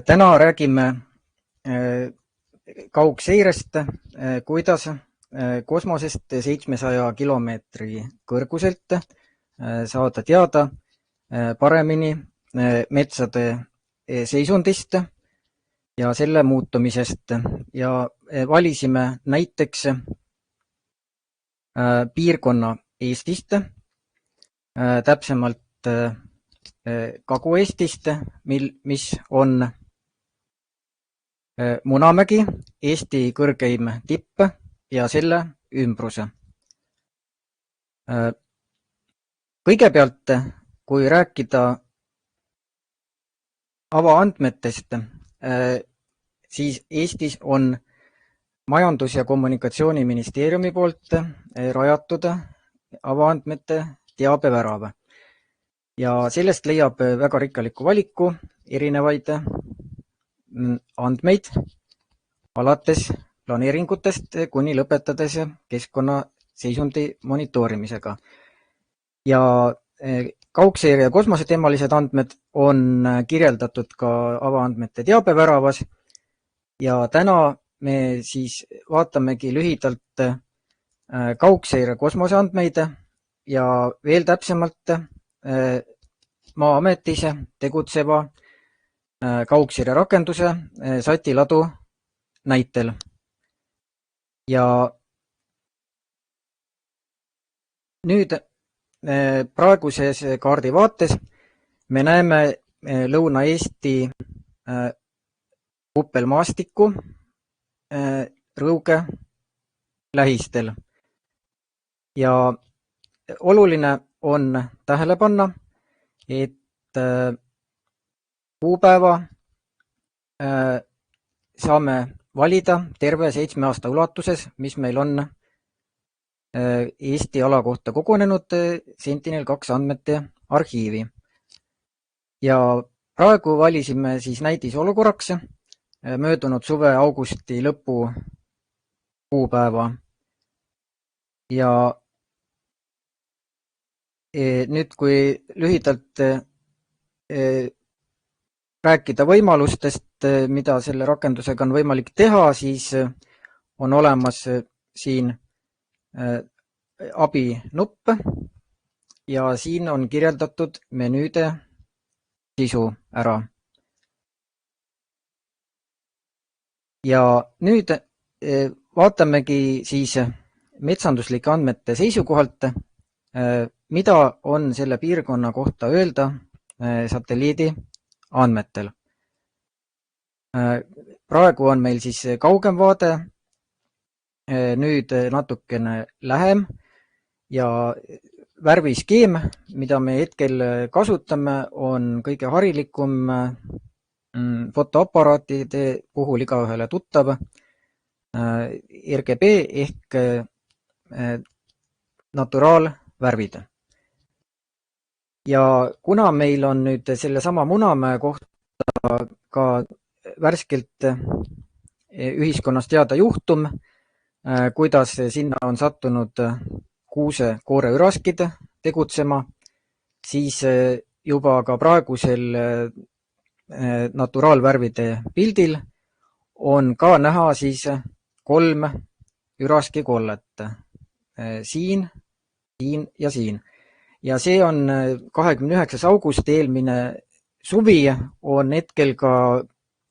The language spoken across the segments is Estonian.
Täna räägime kaugseirest, kuidas kosmosest 700 kilomeetri kõrguselt saada teada paremini metsade seisundist ja selle muutumisest ja valisime näiteks piirkonna Eestist, täpsemalt Kagu-Eestist, mis on Munamägi, Eesti kõrgeim tipp ja selle ümbrus. Kõigepealt, kui rääkida avaandmetest, siis Eestis on Majandus- ja Kommunikatsiooniministeeriumi poolt rajatud avaandmete teabevärav ja sellest leiab väga rikkaliku valiku erinevaid andmeid alates planeeringutest kuni lõpetades keskkonnaseisundi monitoorimisega. Ja kaugseire ja kosmoseteemalised andmed on kirjeldatud ka avaandmete teabeväravas ja täna me siis vaatamegi lühidalt kaugseire kosmoseandmeid ja veel täpsemalt Maa-ametis tegutseva kaugseire rakenduse Satiladu näitel. Ja nüüd praeguses kaardivaates me näeme Lõuna-Eesti kuppelmaastikku Rõuge lähistel. Ja oluline on tähele panna, et kuupäeva saame valida terve 7 aasta ulatuses, mis meil on Eesti ala kohta kogunenud Sentinel-2 andmete arhiivi. Ja praegu valisime siis näidisolukorraks möödunud suve augusti lõpu kuupäeva. Ja nüüd, kui lühidalt rääkida võimalustest, mida selle rakendusega on võimalik teha, siis on olemas siin abinupp ja siin on kirjeldatud menüüde sisu ära. Ja nüüd vaatamegi siis metsanduslike andmete seisukohalt, mida on selle piirkonna kohta öelda satelliidi andmetel. Praegu on meil siis kaugem vaade, nüüd natukene lähem ja värviskeem, mida me hetkel kasutame, on kõige harilikum fotoaparaatide puhul igaühele tuttav RGB ehk naturaalvärvid. Ja kuna meil on nüüd sellesama Munamäe kohta ka värskelt ühiskonnas teada juhtum, kuidas sinna on sattunud kuuse-kooreüraskid tegutsema, siis juba ka praegusel naturaalvärvide pildil on ka näha siis 3 üraskikollet. Siin, siin ja siin. Ja see on 29. august, eelmine suvi on hetkel ka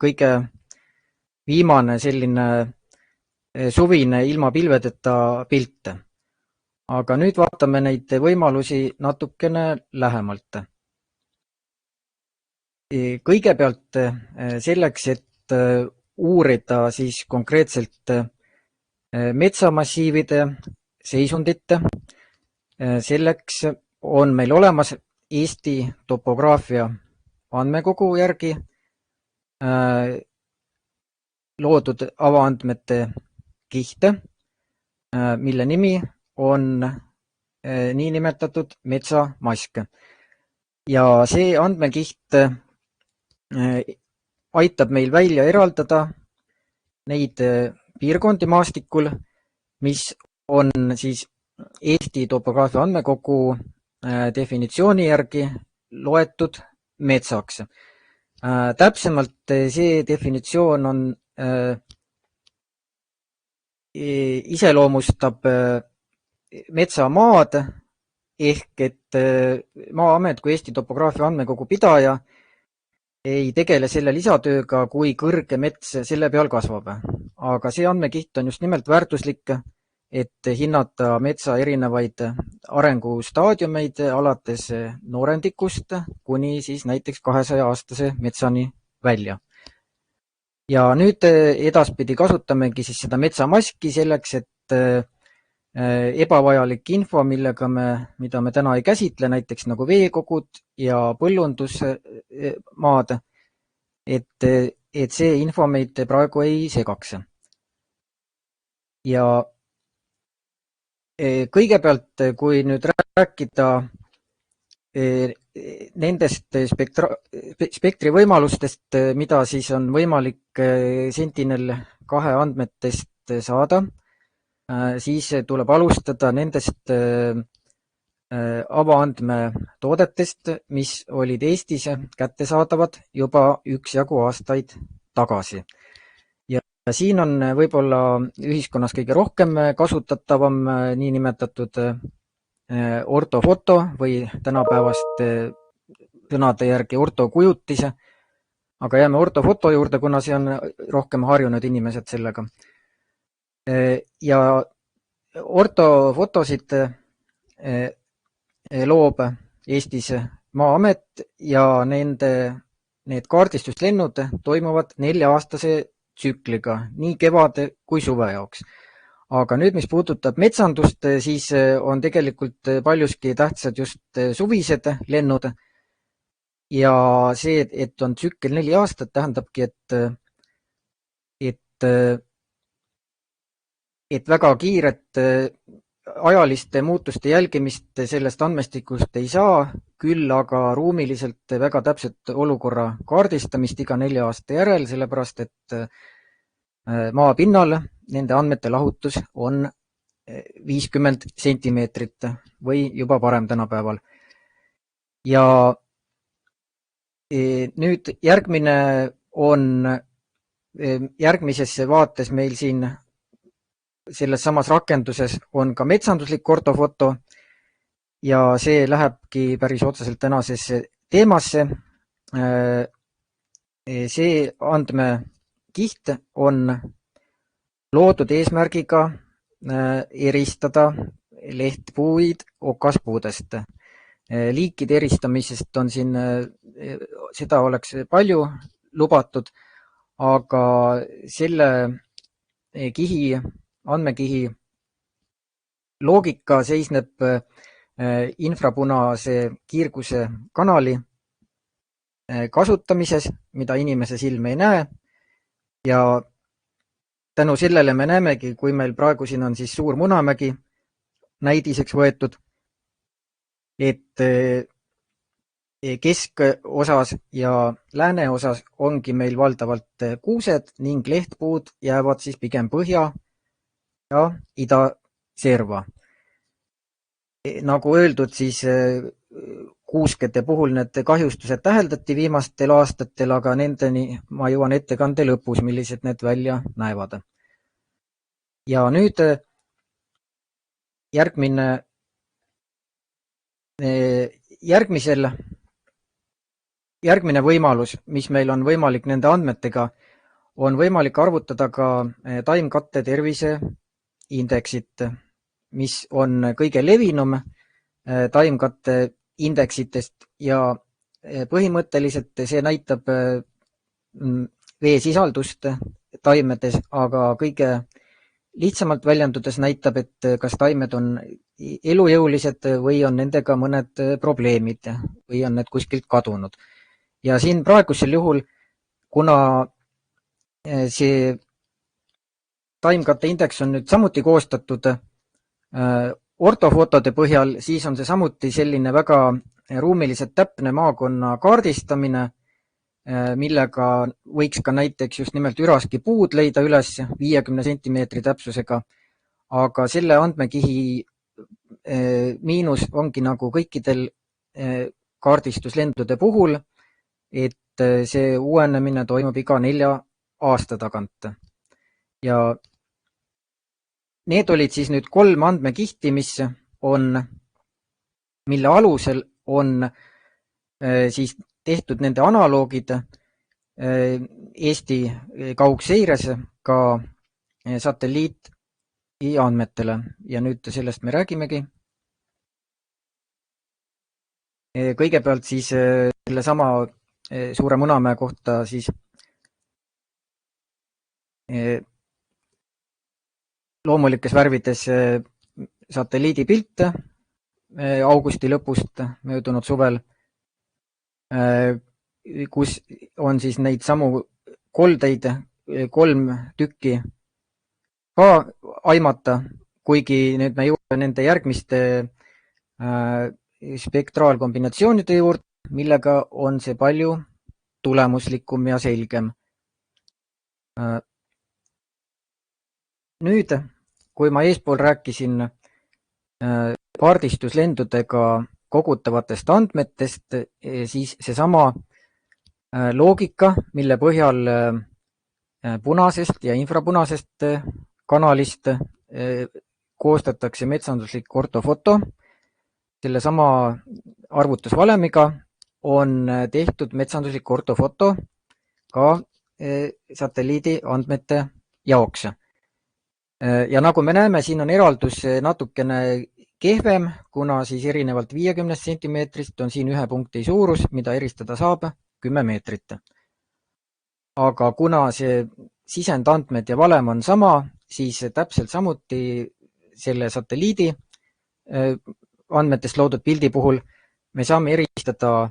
kõige viimane selline suvine ilma pilvedeta pilt. Aga nüüd vaatame neid võimalusi natukene lähemalt. Kõigepealt selleks, et uurida siis konkreetselt metsamassiivide seisundit, selleks on meil olemas Eesti topograafia andmekogu järgi loodud avaandmete kiht, mille nimi on niinimetatud metsamask. Ja see andmekiht aitab meil välja eraldada neid piirkondi maastikul, mis on siis Eesti topograafia andmekogu definitsiooni järgi loetud metsaks. Täpsemalt see definitsioon on iseloomustab metsamaad ehk et Maa-amet kui Eesti topograafia andmekogu pidaja ei tegele selle lisatööga, kui kõrge mets selle peal kasvab. Aga see andmekiht on just nimelt väärtuslik, et hinnata metsa erinevaid arengustaadiumeid alates noorendikust kuni siis näiteks 200-aastase metsani välja. Ja nüüd edaspidi kasutamegi siis seda metsamaski selleks, et ebavajalik info, mida me täna ei käsitle, näiteks nagu veekogud ja põllundusmaad, et see info meid praegu ei segaks. Ja kõigepealt, kui nüüd rääkida nendest spektri võimalustest, mida siis on võimalik Sentinel-2 andmetest saada, siis tuleb alustada nendest avaandmetoodetest, mis olid Eestis kättesaadavad juba üksjagu aastaid tagasi. Ja siin on võib-olla ühiskonnas kõige rohkem kasutatavam niinimetatud ortofoto või tänapäevast sõnade järgi ortokujutis, aga jääme ortofoto juurde, kuna see on rohkem harjunud inimesed sellega. Ja ortofotosid loob Eestis Maa-amet ja need kaardistuslennud toimuvad 4-aastase tsükliga, nii kevade kui suve jaoks. Aga nüüd, mis puudutab metsandust, siis on tegelikult paljuski tähtsad just suvised lennud. Ja see, et on tsükkel 4 aastat, tähendabki, et väga kiiret ajaliste muutuste jälgimist sellest andmestikust ei saa, küll aga ruumiliselt väga täpset olukorra kaardistamist iga 4 aasta järel, sellepärast et maapinnal nende andmete lahutus on 50 sentimeetrit või juba parem tänapäeval. Ja nüüd järgmises vaates meil siin selles samas rakenduses on ka metsanduslik ortofoto ja see lähebki päris otseselt tänasesse teemasse. See andmekiht on loodud eesmärgiga eristada lehtpuid okaspuudest. Liikide eristamisest on siin, seda oleks palju lubatud, aga selle andmekihi loogika seisneb infrapunase kiirguse kanali kasutamises, mida inimese silm ei näe. Ja tänu sellele me näemegi, kui meil praegu siin on siis suur Munamägi näidiseks võetud, et keskosas ja lääneosas ongi meil valdavalt kuused ning lehtpuud jäävad siis pigem põhja ja ida serva. Nagu öeldud, siis kuuskete puhul need kahjustused täheldati viimastel aastatel, aga nendeni ma jõuan ettekande lõpus, millised need välja näevad. Ja nüüd järgmine võimalus, mis meil on võimalik nende andmetega, on võimalik arvutada ka taimkatte tervise indeksit, mis on kõige levinum taimkatte indeksitest ja põhimõtteliselt see näitab veesisaldust taimedes, aga kõige lihtsamalt väljendudes näitab, et kas taimed on elujõulised või on nendega mõned probleemid või on need kuskilt kadunud. Ja siin praegusel juhul, kuna see taimkatte indeks on nüüd samuti koostatud ortofotode põhjal, siis on see samuti selline väga ruumiliselt täpne maakonna kaardistamine, millega võiks ka näiteks just nimelt üraski puud leida üles 50 sentimeetri täpsusega, aga selle andmekihi miinus ongi nagu kõikidel kaardistuslendude puhul, et see uuenemine toimub iga 4 aasta tagant. Ja need olid siis nüüd 3 andmekihti, mille alusel on siis tehtud nende analoogid Eesti kaugseires ka satelliidi andmetele ja nüüd sellest me räägimegi. Kõigepealt siis sellesama Suure Munamäe kohta siis loomulikes värvides satelliidipilt augusti lõpust möödunud suvel, kus on siis neid samu koldeid 3 tükki ka aimata, kuigi nüüd me jõuame nende järgmiste spektraalkombinatsioonide juurde, millega on see palju tulemuslikum ja selgem. Nüüd, kui ma eespool rääkisin kaardistuslendudega kogutavatest andmetest, siis seesama loogika, mille põhjal punasest ja infrapunasest kanalist koostatakse metsanduslik ortofoto, sellesama arvutusvalemiga on tehtud metsanduslik ortofoto ka satelliidi andmete jaoks. Ja nagu me näeme, siin on eraldus natukene kehvem, kuna siis erinevalt 50 sentimeetrist on siin 1 punkti suurus, mida eristada saab 10 meetrit. Aga kuna see sisendandmed ja valem on sama, siis täpselt samuti selle satelliidi andmetest loodud pildi puhul me saame eristada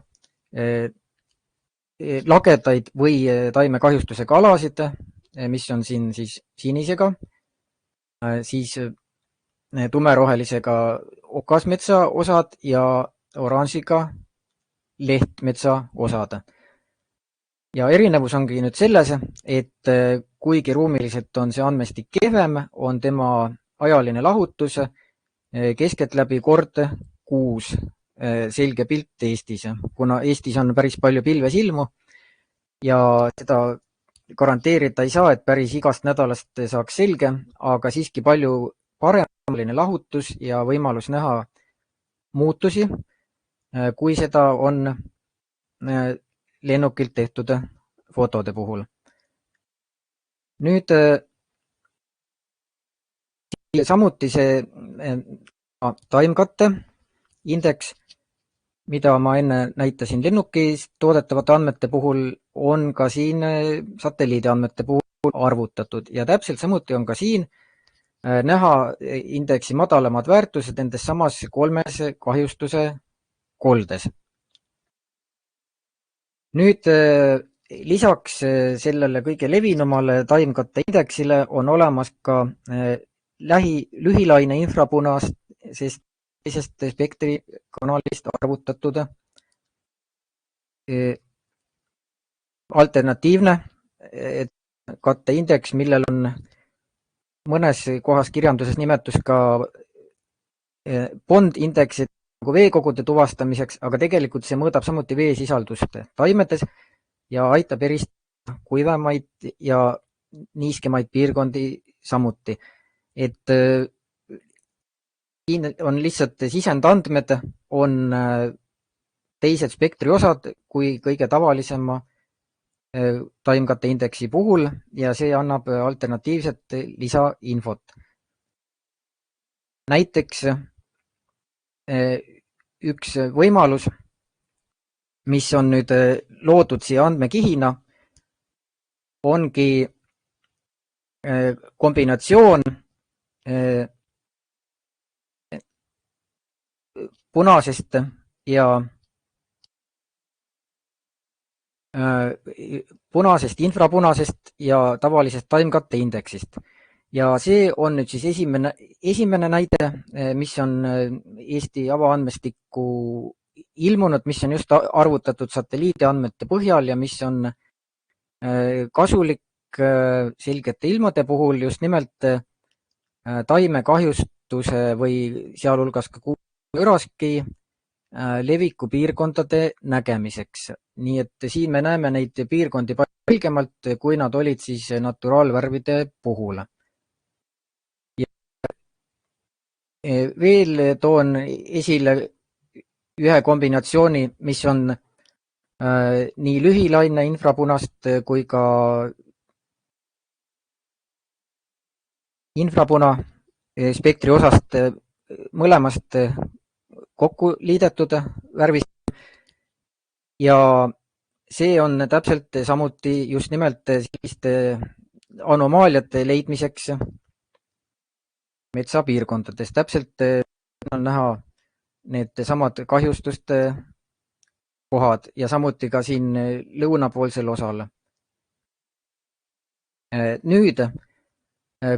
lagedaid või taimekahjustusega alasid, mis on siin siis sinisega, siis tumerohelisega okasmetsa osad ja oranžiga lehtmetsa osad. Ja erinevus ongi nüüd selles, et kuigi ruumiliselt on see andmestik kehvem, on tema ajaline lahutus keskeltläbi kord 6 selge pilt Eestis, kuna Eestis on päris palju pilvesilmu ja seda garanteerida ei saa, et päris igast nädalast saaks selge, aga siiski palju paremaline lahutus ja võimalus näha muutusi, kui seda on lennukilt tehtud fotode puhul. Nüüd samuti see timekatte indeks, mida ma enne näitasin lennukis toodetavate andmete puhul, on ka siin satelliidi andmete puhul arvutatud ja täpselt samuti on ka siin näha indeksi madalamad väärtused nendes samas 3 kahjustuse koldes. Nüüd lisaks sellele kõige levinumale timekatte indeksile on olemas ka lühilaine infrapunast, sest teisest spektri kanalist arvutatud alternatiivne katteindeks, millel on mõnes kohas kirjanduses nimetus ka bond-indeksid nagu veekogude tuvastamiseks, aga tegelikult see mõõdab samuti veesisaldust taimedes ja aitab eristada kuivemaid ja niiskemaid piirkondi samuti. Et siin on lihtsalt sisendandmed, on teised spektri osad kui kõige tavalisema timekatte indeksi puhul ja see annab alternatiivset lisainfot. Näiteks üks võimalus, mis on nüüd loodud siia andmekihina, ongi kombinatsioon punasest infrapunasest ja tavalisest timekatte indeksist. Ja see on nüüd siis esimene näide, mis on Eesti avaandmestikku ilmunud, mis on just arvutatud satelliidi andmete põhjal ja mis on kasulik selgete ilmade puhul just nimelt taimekahjustuse või sealhulgas ka kuuraski levikupiirkondade nägemiseks. Nii et siin me näeme neid piirkondi palju selgemalt, kui nad olid siis naturaalvärvide puhul. Veel toon esile ühe kombinatsiooni, mis on nii lühilaine infrapunast kui ka infrapuna spektri osast mõlemast kokku liidetud värvist ja see on täpselt samuti just nimelt selliste anomaaliate leidmiseks metsapiirkondades. Täpselt on näha need samad kahjustuste kohad ja samuti ka siin lõunapoolsel osal. Nüüd,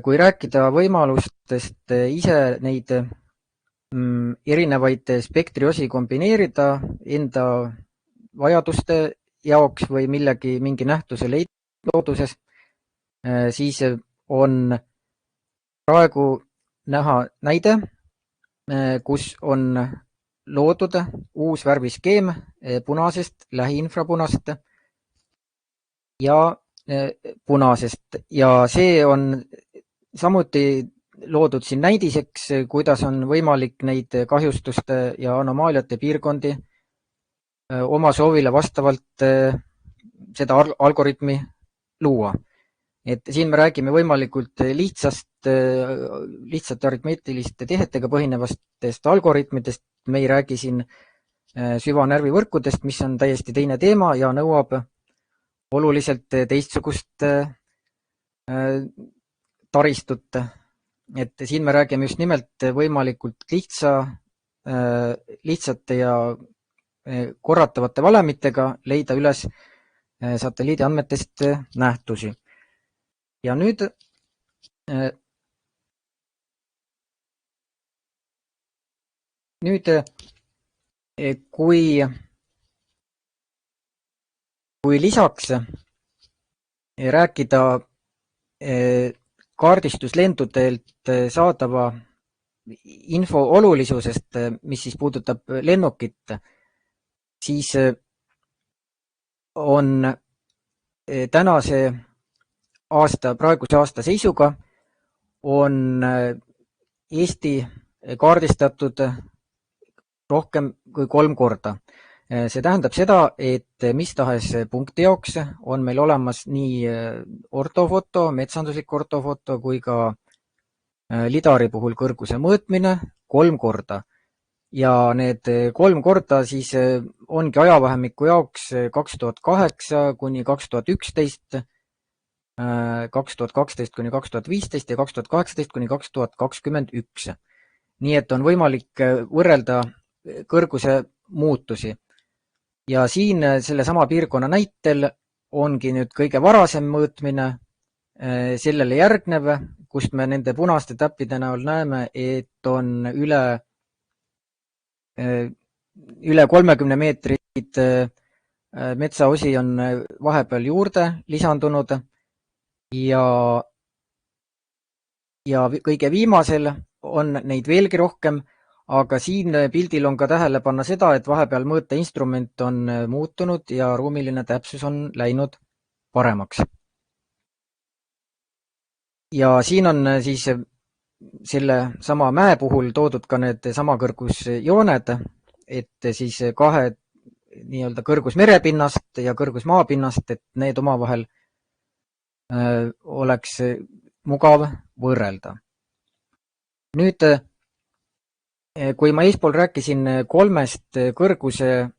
kui rääkida võimalustest ise neid erinevaid spektriosi kombineerida enda vajaduste jaoks või mingi nähtuse looduses, siis on praegu näha näide, kus on loodud uus värviskeem punasest, lähiinfrapunast ja punasest ja see on samuti loodud siin näidiseks, kuidas on võimalik neid kahjustuste ja anomaaliate piirkondi oma soovile vastavalt seda algoritmi luua. Et siin me räägime võimalikult lihtsate aritmeetiliste tehetega põhinevastest algoritmidest, me ei räägi siin süvanärvivõrkudest, mis on täiesti teine teema ja nõuab oluliselt teistsugust taristut. Et siin me räägime just nimelt võimalikult lihtsate ja korratavate valemitega leida üles satelliidiandmetest nähtusi. Ja nüüd kui lisaks rääkida kaardistuslendudelt saadava info olulisusest, mis siis puudutab lennukit, siis on praeguse aasta seisuga on Eesti kaardistatud rohkem kui 3 korda. See tähendab seda, et mis tahes punkti jaoks on meil olemas nii ortofoto, metsanduslik ortofoto kui ka lidari puhul kõrguse mõõtmine 3 korda. Ja need 3 korda siis ongi ajavahemiku jaoks 2008 kuni 2011, 2012 kuni 2015 ja 2018 kuni 2021. Nii et on võimalik võrrelda kõrguse muutusi. Ja siin sellesama piirkonna näitel ongi nüüd kõige varasem mõõtmine, sellele järgnev, kust me nende punaste täppide näol näeme, et on üle 30 meetrit metsaosi on vahepeal juurde lisandunud ja kõige viimasel on neid veelgi rohkem, aga siin pildil on ka tähele panna seda, et vahepeal mõõteinstrument on muutunud ja ruumiline täpsus on läinud paremaks. Ja siin on siis selle sama mäe puhul toodud ka need sama kõrgusjooned, et siis kahe nii-öelda kõrgus merepinnast ja kõrgus maapinnast, et need omavahel oleks mugav võrrelda. Nüüd, kui ma eespool rääkisin 3 kõrguse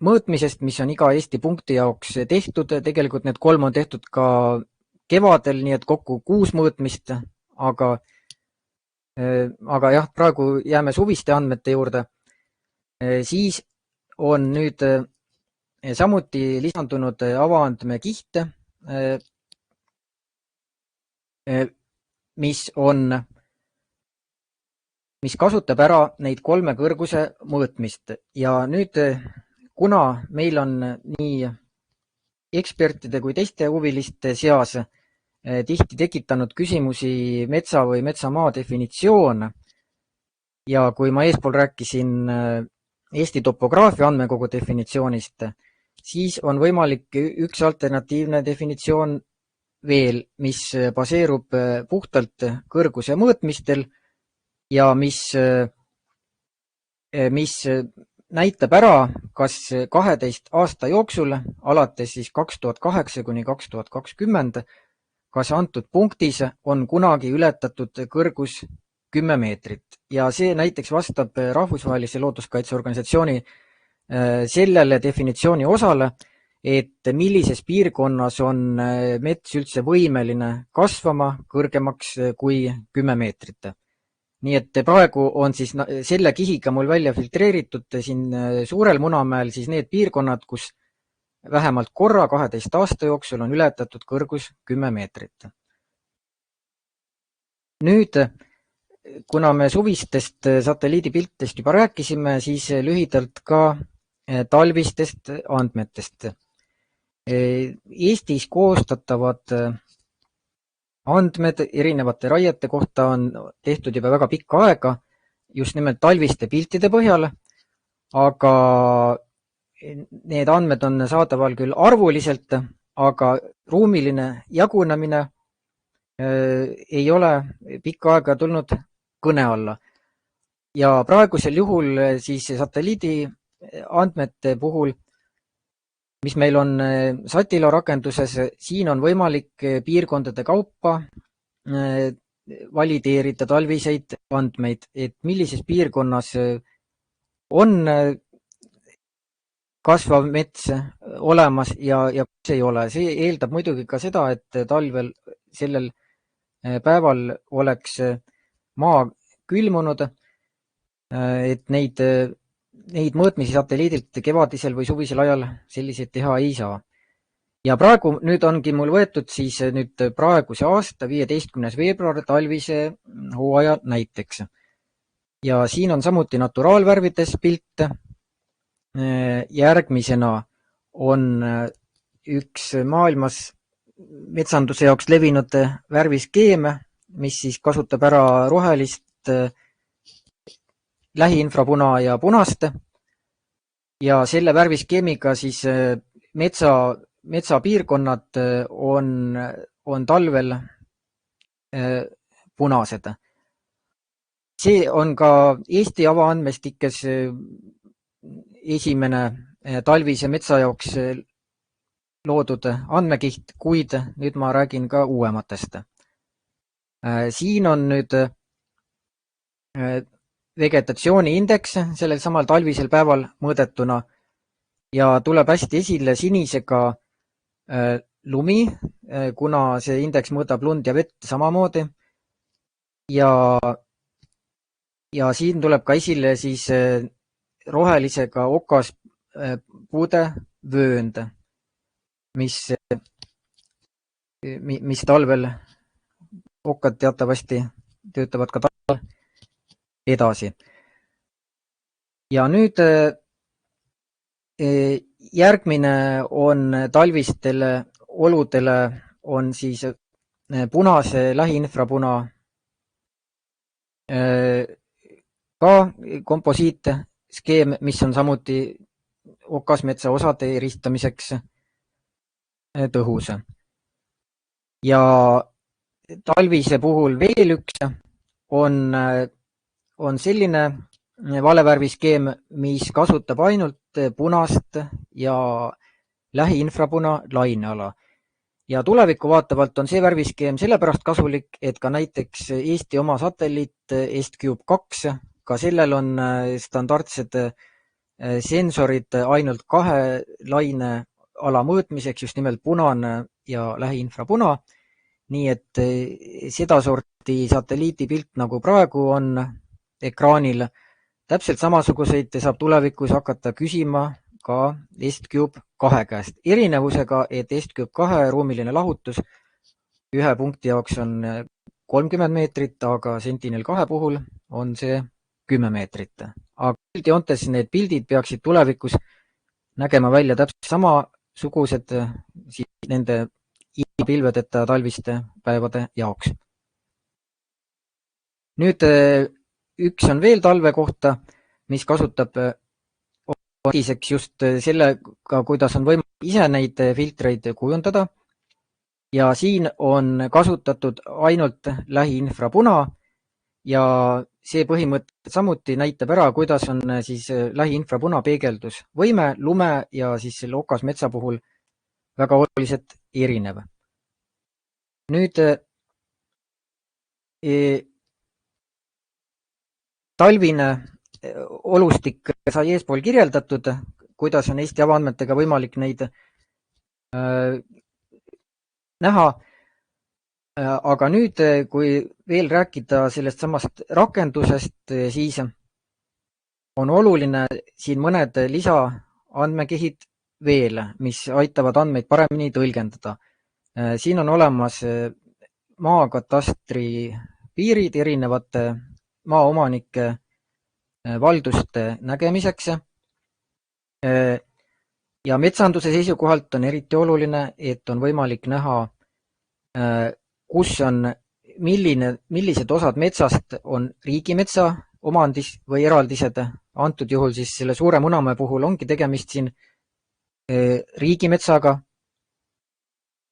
mõõtmisest, mis on iga Eesti punkti jaoks tehtud, tegelikult need 3 on tehtud ka kevadel, nii et kokku 6 mõõtmist, aga jah, praegu jääme suviste andmete juurde, siis on nüüd samuti lisandunud avaandmekiht, mis kasutab ära neid 3 kõrguse mõõtmist ja nüüd, kuna meil on nii ekspertide kui teiste huviliste seas tihti tekitanud küsimusi metsa või metsamaa definitsioon ja kui ma eespool rääkisin Eesti topograafia andmekogu definitsioonist, siis on võimalik üks alternatiivne definitsioon veel, mis baseerub puhtalt kõrguse mõõtmistel ja mis näitab ära, kas 12 aasta jooksul, alates siis 2008 kuni 2020, kas antud punktis on kunagi ületatud kõrgus 10 meetrit. Ja see näiteks vastab Rahvusvahelise Looduskaitseorganisatsiooni sellele definitsiooni osale, et millises piirkonnas on mets üldse võimeline kasvama kõrgemaks kui 10 meetrit. Nii et praegu on siis selle kihiga mul välja filtreeritud siin Suurel Munamäel siis need piirkonnad, kus vähemalt korra 12 aasta jooksul on ületatud kõrgus 10 meetrit. Nüüd, kuna me suvistest satelliidipiltidest juba rääkisime, siis lühidalt ka talvistest andmetest. Eestis koostatavad andmed erinevate raiete kohta on tehtud juba väga pikka aega, just nimelt talviste piltide põhjal, aga need andmed on saadaval küll arvuliselt, aga ruumiline jagunemine ei ole pikka aega tulnud kõne alla. Ja praegusel juhul siis satelliidi andmete puhul, mis meil on Satilo rakenduses, siin on võimalik piirkondade kaupa valideerida talviseid andmeid, et millises piirkonnas on kasvav mets olemas ja kus ei ole. See eeldab muidugi ka seda, et talvel sellel päeval oleks maa külmunud, et neid mõõtmisi satelliidilt kevadisel või suvisel ajal selliseid teha ei saa. Ja praegu nüüd ongi mul võetud siis nüüd praeguse aasta 15. veebruar talvise hooaja näiteks. Ja siin on samuti naturaalvärvides pilt. Järgmisena on üks maailmas metsanduse jaoks levinud värviskeem, mis siis kasutab ära rohelist, lähiinfrapuna ja punast. Ja selle värviskeemiga siis metsapiirkonnad on talvel punased. See on ka Eesti avaandmestikes esimene talvise metsa jaoks loodud andmekiht, kuid nüüd ma räägin ka uuematest. Siin on nüüd vegetatsiooniindeks sellel samal talvisel päeval mõõdetuna ja tuleb hästi esile sinisega lumi, kuna see indeks mõõdab lund ja vett samamoodi. Ja siin tuleb ka esile siis rohelisega okas puude vöönd, mis talvel, okkad teatavasti töötavad ka talvel edasi. Ja nüüd järgmine on talvistele oludele on siis punase lähiinfrapuna ka komposiitskeem, mis on samuti okasmetsa osade eristamiseks tõhus. Ja talvise puhul veel üks on selline valevärviskeem, mis kasutab ainult punast ja lähiinfrapuna laineala. Ja tulevikku vaatavalt on see värviskeem sellepärast kasulik, et ka näiteks Eesti oma satelliit EstCube 2, ka sellel on standardsed sensorid ainult 2 laineala mõõtmiseks, just nimelt punane ja lähiinfrapuna. Nii et sedasorti satelliidipilt nagu praegu on ekraanil, täpselt samasuguseid saab tulevikus hakata küsima ka EstCube 2 käest. Erinevusega, et EstCube 2 ruumiline lahutus ühe punkti jaoks on 30 meetrit, aga Sentinel-2 puhul on see 10 meetrit. Aga üldjoontes need pildid peaksid tulevikus nägema välja täpselt samasugused siis nende pilvedeta talviste päevade jaoks. Nüüd üks on veel talve kohta, mis kasutab teiseks just sellega, kuidas on võimalik ise neid filtreid kujundada ja siin on kasutatud ainult lähiinfrapuna ja see põhimõtteliselt samuti näitab ära, kuidas on siis lähiinfrapuna peegeldusvõime lume ja siis selle okasmetsa puhul väga oluliselt erinev. Nüüd talvine olustik sai eespool kirjeldatud, kuidas on Eesti avaandmetega võimalik neid näha, aga nüüd, kui veel rääkida sellest samast rakendusest, siis on oluline siin mõned lisaandmekihid veel, mis aitavad andmeid paremini tõlgendada. Siin on olemas maakatastri piirid erinevate maaomanike valduste nägemiseks ja metsanduse seisukohalt on eriti oluline, et on võimalik näha, kus on millised osad metsast on riigimetsa omandis või eraldised. Antud juhul siis selle Suure Munamäe puhul ongi tegemist siin riigimetsaga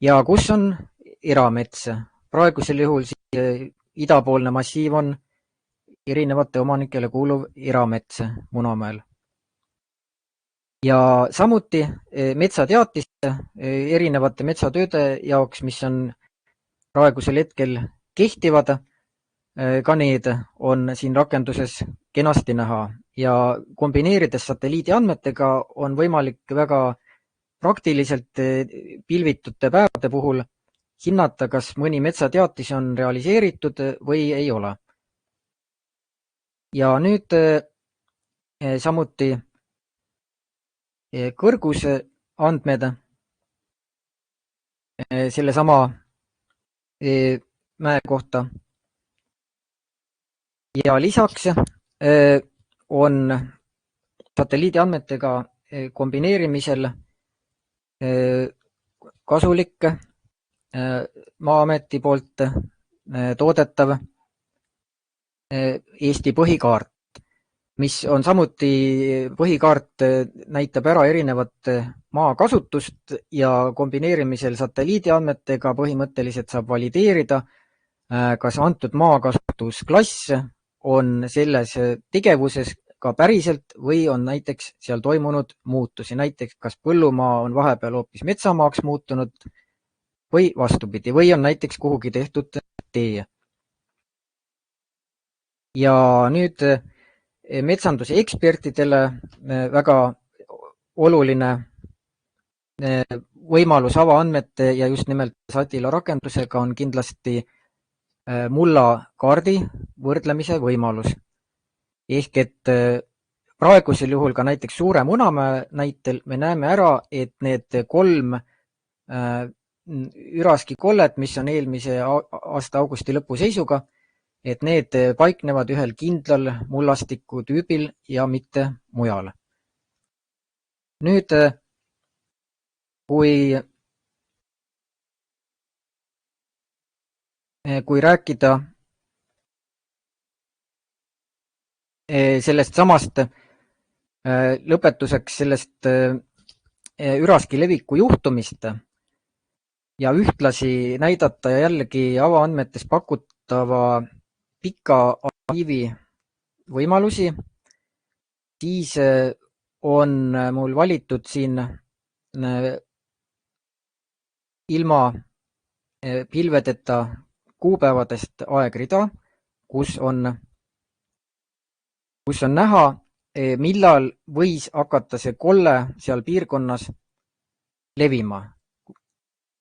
ja kus on eramets. Praegusel juhul siis idapoolne massiiv on erinevate omanikele kuuluv eramets Munamäel. Ja samuti metsateatist erinevate metsatööde jaoks, mis on praegusel hetkel kehtivad, ka need on siin rakenduses kenasti näha ja kombineerides satelliidiandmetega on võimalik väga praktiliselt pilvitute päevade puhul hinnata, kas mõni metsateatis on realiseeritud või ei ole. Ja nüüd samuti kõrguse andmed sellesama mäe kohta. Ja lisaks on satelliidiandmetega kombineerimisel kasulik Maa-ameti poolt toodetav Eesti põhikaart, mis on samuti põhikaart näitab ära erinevat maakasutust ja kombineerimisel satelliidiandmetega põhimõtteliselt saab valideerida, kas antud maakasutusklass on selles tegevuses ka päriselt või on näiteks seal toimunud muutusi, näiteks kas põllumaa on vahepeal hoopis metsamaaks muutunud või vastupidi, või on näiteks kuhugi tehtud tee. Ja nüüd metsanduse ekspertidele väga oluline võimalus avaandmete ja just nimelt Satila rakendusega on kindlasti mullakaardi võrdlemise võimalus. Ehk et praegusel juhul ka näiteks Suure Munamäe näitel me näeme ära, et need 3 üraskikollet, mis on eelmise aasta augusti lõpu seisuga, et need paiknevad ühel kindlal mullastiku tüübil ja mitte mujal. Nüüd, kui rääkida sellest samast lõpetuseks sellest üraski leviku juhtumist ja ühtlasi näidata ja jällegi avaandmetes pakutava pika arhiivi võimalusi, siis on mul valitud siin ilma pilvedeta kuupäevadest aegrida, kus on näha, millal võis hakata see kolle seal piirkonnas levima.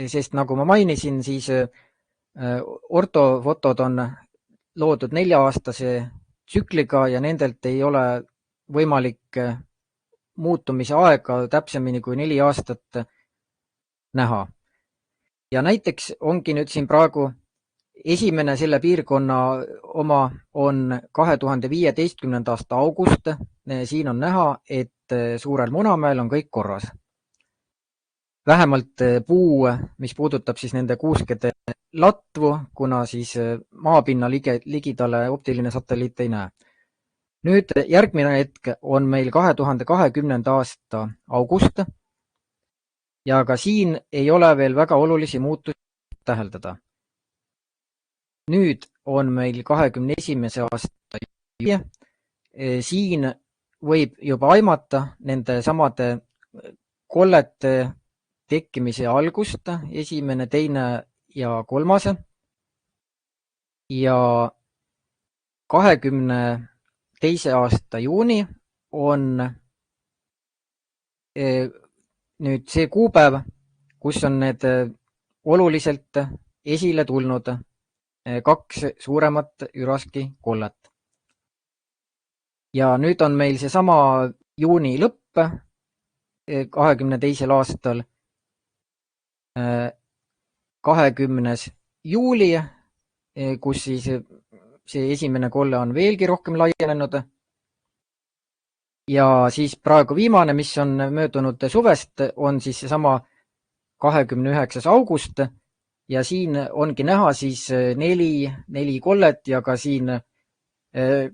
Sest nagu ma mainisin, siis ortofotod on loodud 4-aastase tsükliga ja nendelt ei ole võimalik muutumise aega täpsemini kui 4 aastat näha. Ja näiteks ongi nüüd siin praegu esimene selle piirkonna oma on 2015. aasta august. Siin on näha, et Suurel Munamäel on kõik korras. Vähemalt puu, mis puudutab siis nende kuuskede latvu, kuna siis maapinna ligidale optiline satelliit ei näe. Nüüd järgmine hetk on meil 2020. aasta august ja ka siin ei ole veel väga olulisi muutusi täheldada. Nüüd on meil 21. aasta juuli. Siin võib juba aimata nende samade kollete tekkimise algust, esimene, teine ja kolmas. Ja 22. aasta juuni on nüüd see kuupäev, kus on need oluliselt esile tulnud kaks suuremat üraski kollet. Ja nüüd on meil seesama juuni lõpp 22. aastal 20. juuli, kus siis see esimene kolle on veelgi rohkem laienenud. Ja siis praegu viimane, mis on möödunud suvest, on siis seesama 29. august ja siin ongi näha siis neli kollet ja ka siin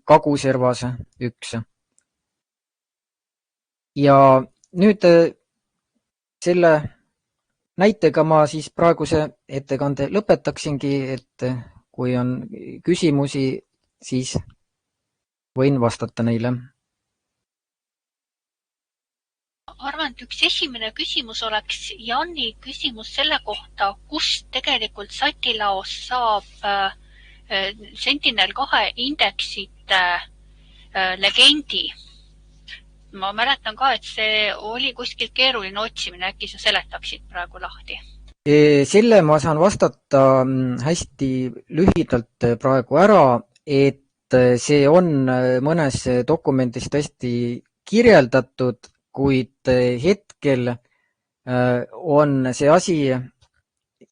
kaguservas üks. Ja nüüd selle näitega ma siis praeguse ettekande lõpetaksingi, et kui on küsimusi, siis võin vastata neile. Arvan, et üks esimene küsimus oleks Janni küsimus selle kohta, kust tegelikult Satilaos saab Sentinel-2 indeksite legendi. Ma mäletan ka, et see oli kuskilt keeruline otsimine, äkki sa seletaksid praegu lahti? Selle ma saan vastata hästi lühidalt praegu ära, et see on mõnes dokumendis tõesti kirjeldatud, kuid hetkel on see asi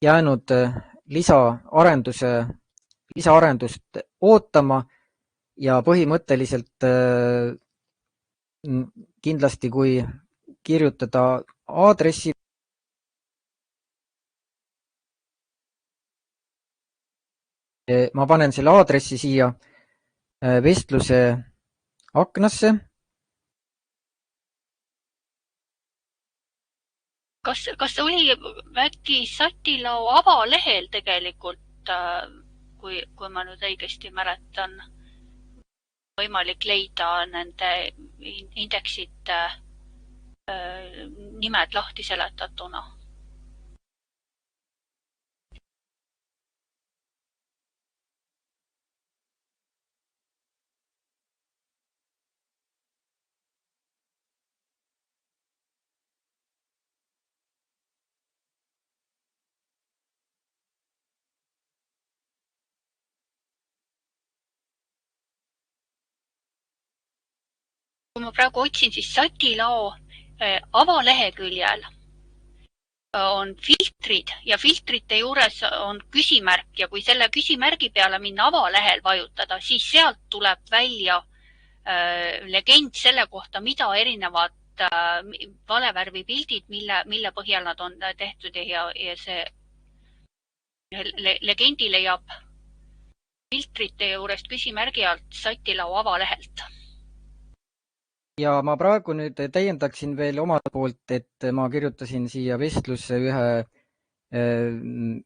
jäänud lisaarendust ootama ja põhimõtteliselt kindlasti kui kirjutada aadressi ma panen selle aadressi siia vestluse aknasse. Kas oli äkki Satilao avalehel tegelikult, kui ma nüüd õigesti mäletan, võimalik leida nende indeksite nimed lahti seletatuna? Kui ma praegu otsin, siis Satilao avaleheküljel on filtrid ja filtrite juures on küsimärk ja kui selle küsimärgi peale minna avalehel vajutada, siis sealt tuleb välja legend selle kohta, mida erinevad valevärvi pildid, mille põhjal nad on tehtud ja see legendi leiab filtrite juurest küsimärgi alt Satilao avalehelt. Ja ma praegu nüüd täiendaksin veel omalt poolt, et ma kirjutasin siia vestlusse ühe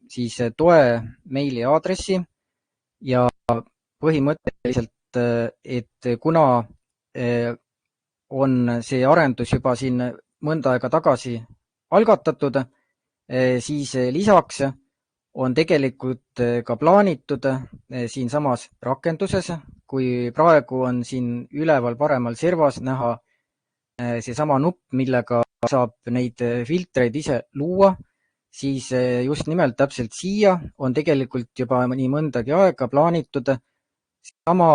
siis toe meili aadressi ja põhimõtteliselt, et kuna on see arendus juba siin mõnda aega tagasi algatatud, siis lisaks on tegelikult ka plaanitud siinsamas rakenduses, kui praegu on siin üleval paremal servas näha seesama nupp, millega saab neid filtreid ise luua, siis just nimelt täpselt siia on tegelikult juba nii mõndagi aega plaanitud sama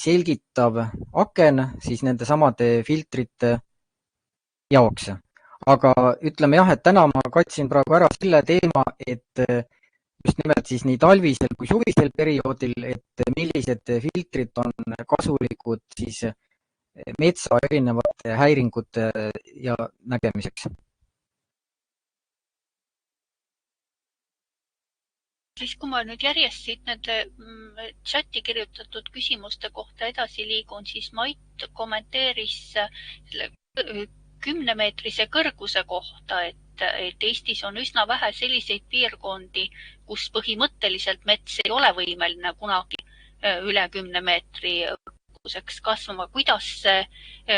selgitav aken siis nende samade filtrite jaoks. Aga ütleme jah, et täna ma katsin praegu ära selle teema, et just nimelt siis nii talvisel kui suvisel perioodil, et millised filtrid on kasulikud siis metsa erinevate häiringute ja nägemiseks. Siis kui ma nüüd järjest siit nende chati kirjutatud küsimuste kohta edasi liigun, siis Mait kommenteeris selle 10-meetrise kõrguse kohta, et Eestis on üsna vähe selliseid piirkondi, kus põhimõtteliselt mets ei ole võimeline kunagi üle 10 meetri kõrguseks kasvama. Kuidas see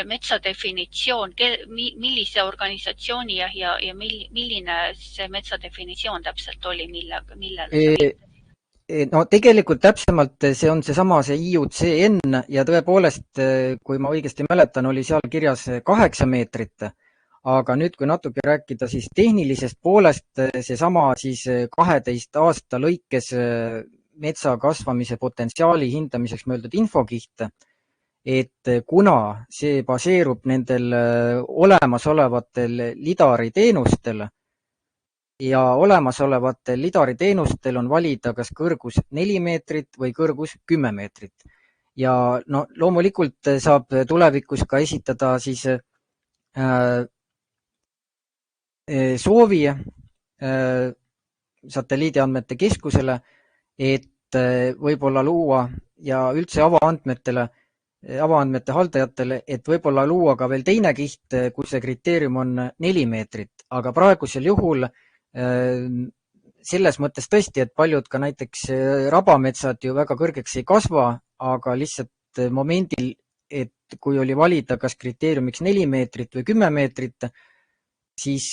metsa definitsioon, millise organisatsiooni ja milline see metsa definitsioon täpselt oli, millele sa viitasid? No tegelikult täpsemalt see on see IUCN ja tõepoolest, kui ma õigesti mäletan, oli seal kirjas 8 meetrit, aga nüüd, kui natuke rääkida siis tehnilisest poolest, seesama siis 12 aasta lõikes metsa kasvamise potentsiaali hindamiseks mõeldud infokiht, et kuna see baseerub nendel olemasolevatel lidariteenustel ja olemasolevatel lidariteenustel on valida kas kõrgus 4 meetrit või kõrgus 10 meetrit. Ja no loomulikult saab tulevikus ka esitada siis soovi satelliidiandmete keskusele, et võib-olla luua ja üldse avaandmete haldajatele, et võib-olla luua ka veel teine kiht, kus see kriteerium on 4 meetrit, aga praegusel juhul selles mõttes tõesti, et paljud ka näiteks rabametsad ju väga kõrgeks ei kasva, aga lihtsalt momendil, et kui oli valida kas kriteeriumiks 4 meetrit või 10 meetrit, siis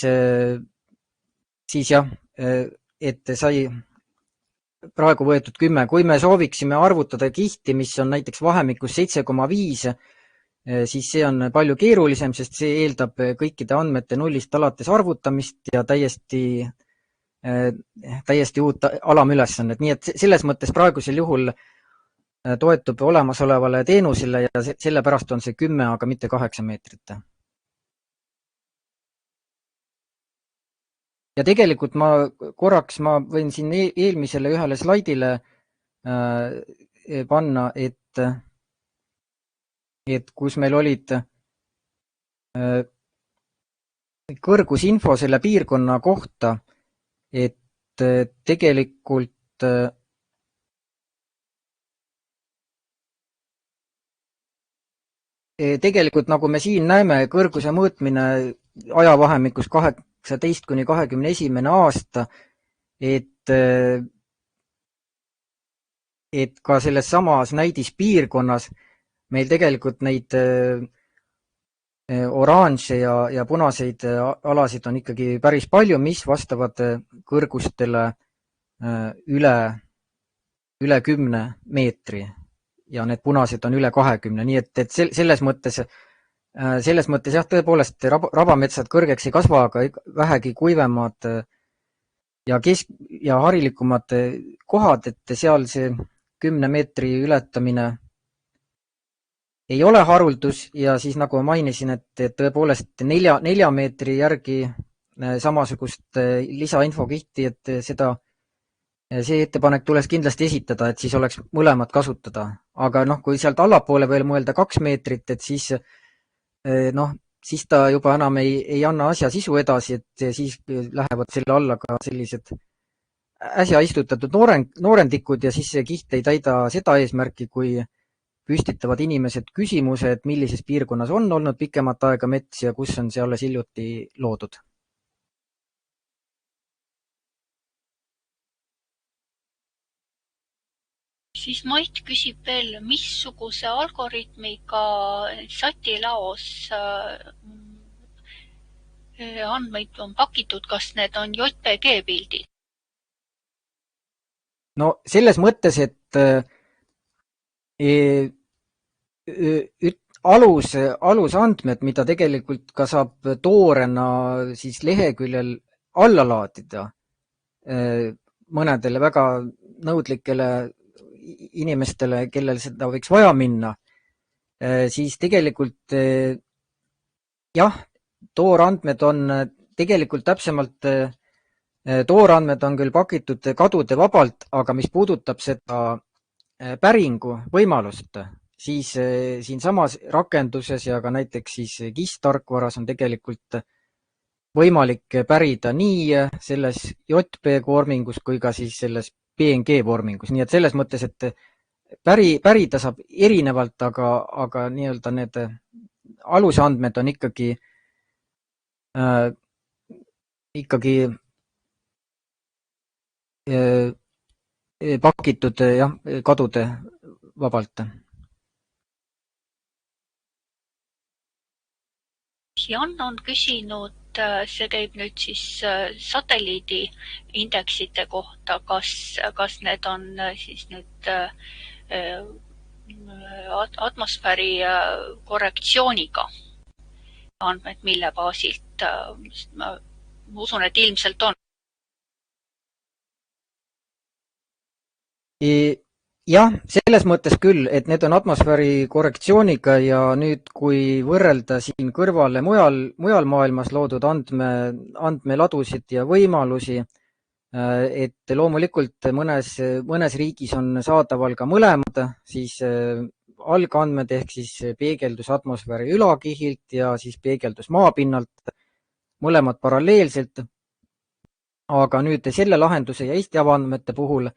jah, et sai praegu võetud 10. Kui me sooviksime arvutada kihti, mis on näiteks vahemikus 7,5, siis see on palju keerulisem, sest see eeldab kõikide andmete nullist alates arvutamist ja täiesti uut alamülesannet. Nii et selles mõttes praegusel juhul toetub olemasolevale teenusele ja sellepärast on see 10, aga mitte 8 meetrit. Ja tegelikult ma võin siin eelmisele ühele slaidile panna, et kus meil olid kõrgusinfo selle piirkonna kohta, et tegelikult nagu me siin näeme, kõrguse mõõtmine ajavahemikus 18 kuni 21. aasta, et ka selles samas näidispiirkonnas meil tegelikult neid oranže ja punaseid alasid on ikkagi päris palju, mis vastavad kõrgustele üle 10 meetri ja need punased on üle 20, nii et selles mõttes jah, tõepoolest rabametsad kõrgeks ei kasva, aga vähegi kuivemad ja harilikumad kohad, et seal see 10 meetri ületamine ei ole haruldus ja siis nagu ma mainisin, et tõepoolest 4 meetri järgi samasugust lisainfokihti, et see ettepanek tuleks kindlasti esitada, et siis oleks mõlemad kasutada. Aga kui sealt allapoole veel mõelda 2 meetrit, et siis ta juba enam ei anna asja sisu edasi, et siis lähevad selle alla ka sellised äsja istutatud noorendikud ja siis see kiht ei täida seda eesmärki, kui püstitavad inimesed küsimuse, et millises piirkonnas on olnud pikemat aega mets ja kus on see alles hiljuti loodud. Siis Mait küsib veel, missuguse algoritmiga satilaos andmeid on pakitud, kas need on JPG pildid? No selles mõttes, et alusandmed, mida tegelikult ka saab toorena siis leheküljel alla laadida mõnedele väga nõudlikele inimestele, kellel seda võiks vaja minna, siis tegelikult jah, toorandmed on tegelikult täpsemalt, toorandmed on küll pakitud kadude vabalt, aga mis puudutab seda päringu võimalust, siis siinsamas rakenduses ja ka näiteks siis GIS-tarkvaras on tegelikult võimalik pärida nii selles JP koormingus kui ka siis selles PNG vormingus, nii et selles mõttes, et pärida saab erinevalt, aga nii-öelda need alusandmed on ikkagi pakitud jah, kadude vabalt. Jan on küsinud, see käib nüüd siis satelliidi indeksite kohta, kas need on siis nüüd atmosfääri korrektsiooniga andmed, mille baasilt ma usun, et ilmselt on. Jah, selles mõttes küll, et need on atmosfääri korrektsiooniga ja nüüd, kui võrrelda siin kõrvale mujal maailmas loodud andmeladusid ja võimalusi, et loomulikult mõnes riigis on saadaval ka mõlemad, siis algandmed ehk siis peegeldus atmosfääri ülakihilt ja siis peegeldus maapinnalt, mõlemad paralleelselt, aga nüüd selle lahenduse ja Eesti avaandmete puhul,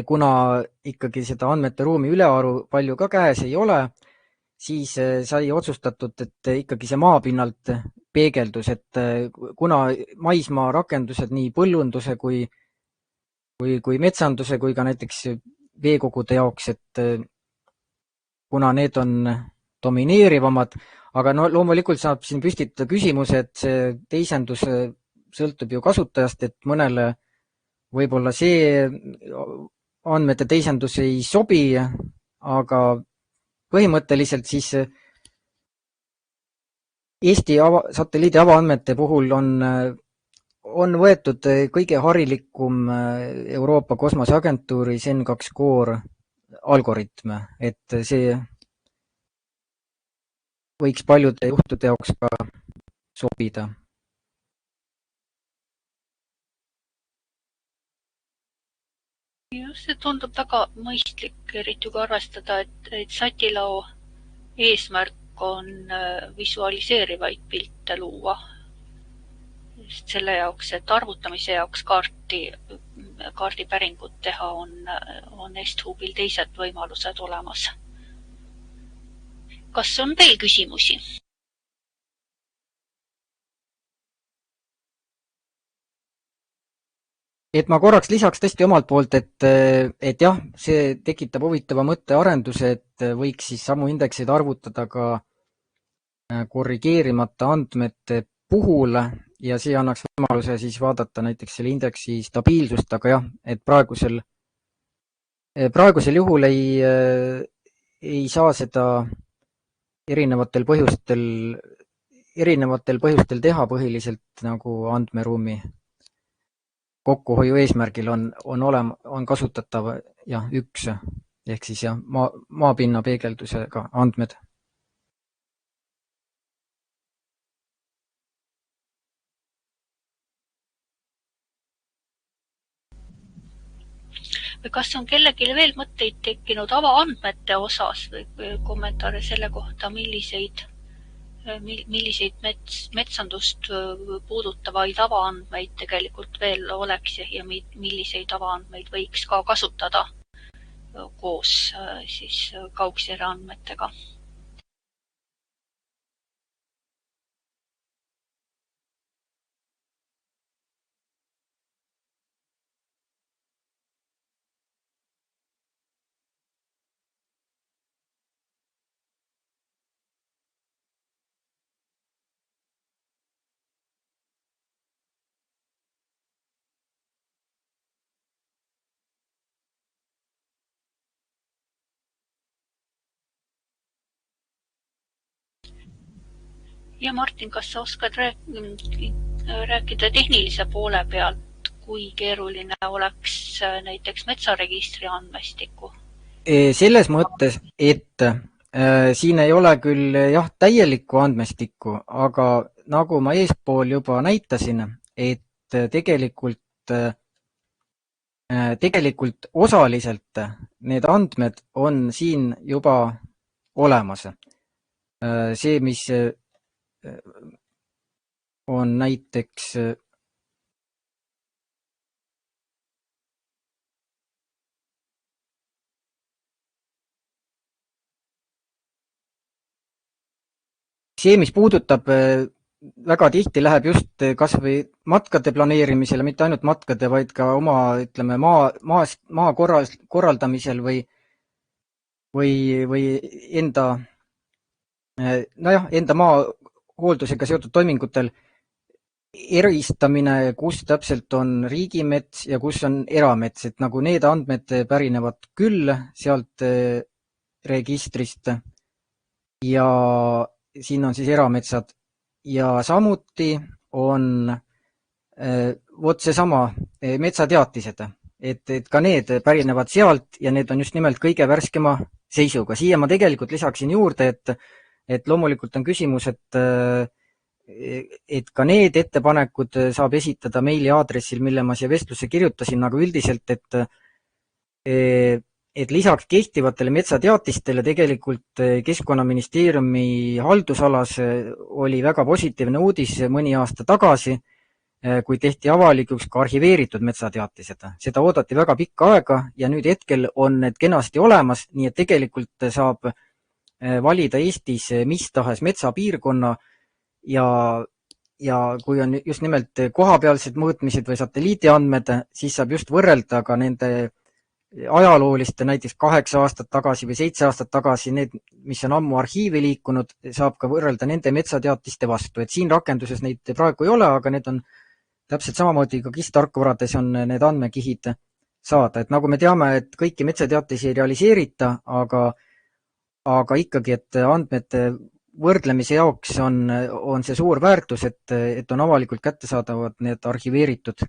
kuna ikkagi seda andmete ruumi ülearu palju ka käes ei ole, siis sai otsustatud, et ikkagi see maapinnalt peegeldus, et kuna maismaa rakendused nii põllunduse kui metsanduse kui ka näiteks veekogude jaoks, et kuna need on domineerivamad, aga no loomulikult saab siin püstitada küsimuse, et see teisendus sõltub ju kasutajast, et mõnele võib-olla see andmete teisendus ei sobi, aga põhimõtteliselt siis Eesti satelliidi avaandmete puhul on võetud kõige harilikum Euroopa Kosmoseagentuuri SEN2 Core algoritm, et see võiks paljude juhtude jaoks ka sobida. See tundub väga mõistlik, eriti kui arvestada, et satilao eesmärk on visualiseerivaid pilte luua. Just selle jaoks, et arvutamise jaoks kaardipäringut teha on Esthubil teised võimalused olemas. Kas on veel küsimusi? Et ma korraks lisaks tõesti omalt poolt, et jah, see tekitab huvitava mõttearenduse, et võiks siis samu indekseid arvutada ka korrigeerimata andmete puhul ja see annaks võimaluse siis vaadata näiteks selle indeksi stabiilsust, aga jah, et praegusel juhul ei saa seda erinevatel põhjustel teha, põhiliselt nagu andmeruumi kokkuhoiu eesmärgil on kasutatav jah, üks ehk siis jah, maapinna peegeldusega andmed. Kas on kellelgi veel mõtteid tekkinud avaandmete osas või kommentaare selle kohta, milliseid metsandust puudutavaid avaandmeid tegelikult veel oleks ja milliseid avaandmeid võiks ka kasutada koos siis kaugsire andmetega? Ja Martin, kas sa oskad rääkida tehnilise poole pealt, kui keeruline oleks näiteks metsaregistri andmestiku? Selles mõttes, et siin ei ole küll jah täielikku andmestikku, aga nagu ma eespool juba näitasin, et tegelikult osaliselt need andmed on siin juba olemas. See, mis on näiteks see, mis puudutab, väga tihti läheb just kas või matkade planeerimisele, mitte ainult matkade, vaid ka oma, ütleme, maa korraldamisel või enda, nojah, enda maa hooldusega seotud toimingutel eristamine, kus täpselt on riigimets ja kus on eramets, et nagu need andmed pärinevad küll sealt registrist ja siin on siis erametsad ja samuti on vot seesama metsateatised, et ka need pärinevad sealt ja need on just nimelt kõige värskema seisuga. Siia ma tegelikult lisaksin juurde, et loomulikult on küsimus, et ka need ettepanekud saab esitada meili aadressil, mille ma siia vestlusse kirjutasin, aga üldiselt, et lisaks kehtivatele metsateatistele tegelikult Keskkonnaministeeriumi haldusalas oli väga positiivne uudis mõni aasta tagasi, kui tehti avalikuks ka arhiveeritud metsateatised. Seda oodati väga pikka aega ja nüüd hetkel on need kenasti olemas, nii et tegelikult saab valida Eestis mis tahes metsapiirkonna ja kui on just nimelt kohapealsed mõõtmised või satelliitiandmed, siis saab just võrrelda ka nende ajalooliste, näiteks 8 aastat tagasi või 7 aastat tagasi, need, mis on ammu arhiivi liikunud, saab ka võrrelda nende metsateatiste vastu. Et siin rakenduses neid praegu ei ole, aga need on täpselt samamoodi ka KIS-tarkvarades on need andmekihid saada. Et nagu me teame, et kõiki metsateatisi ei realiseerita, aga ikkagi, et andmete võrdlemise jaoks on see suur väärtus, et on avalikult kättesaadavad need arhiveeritud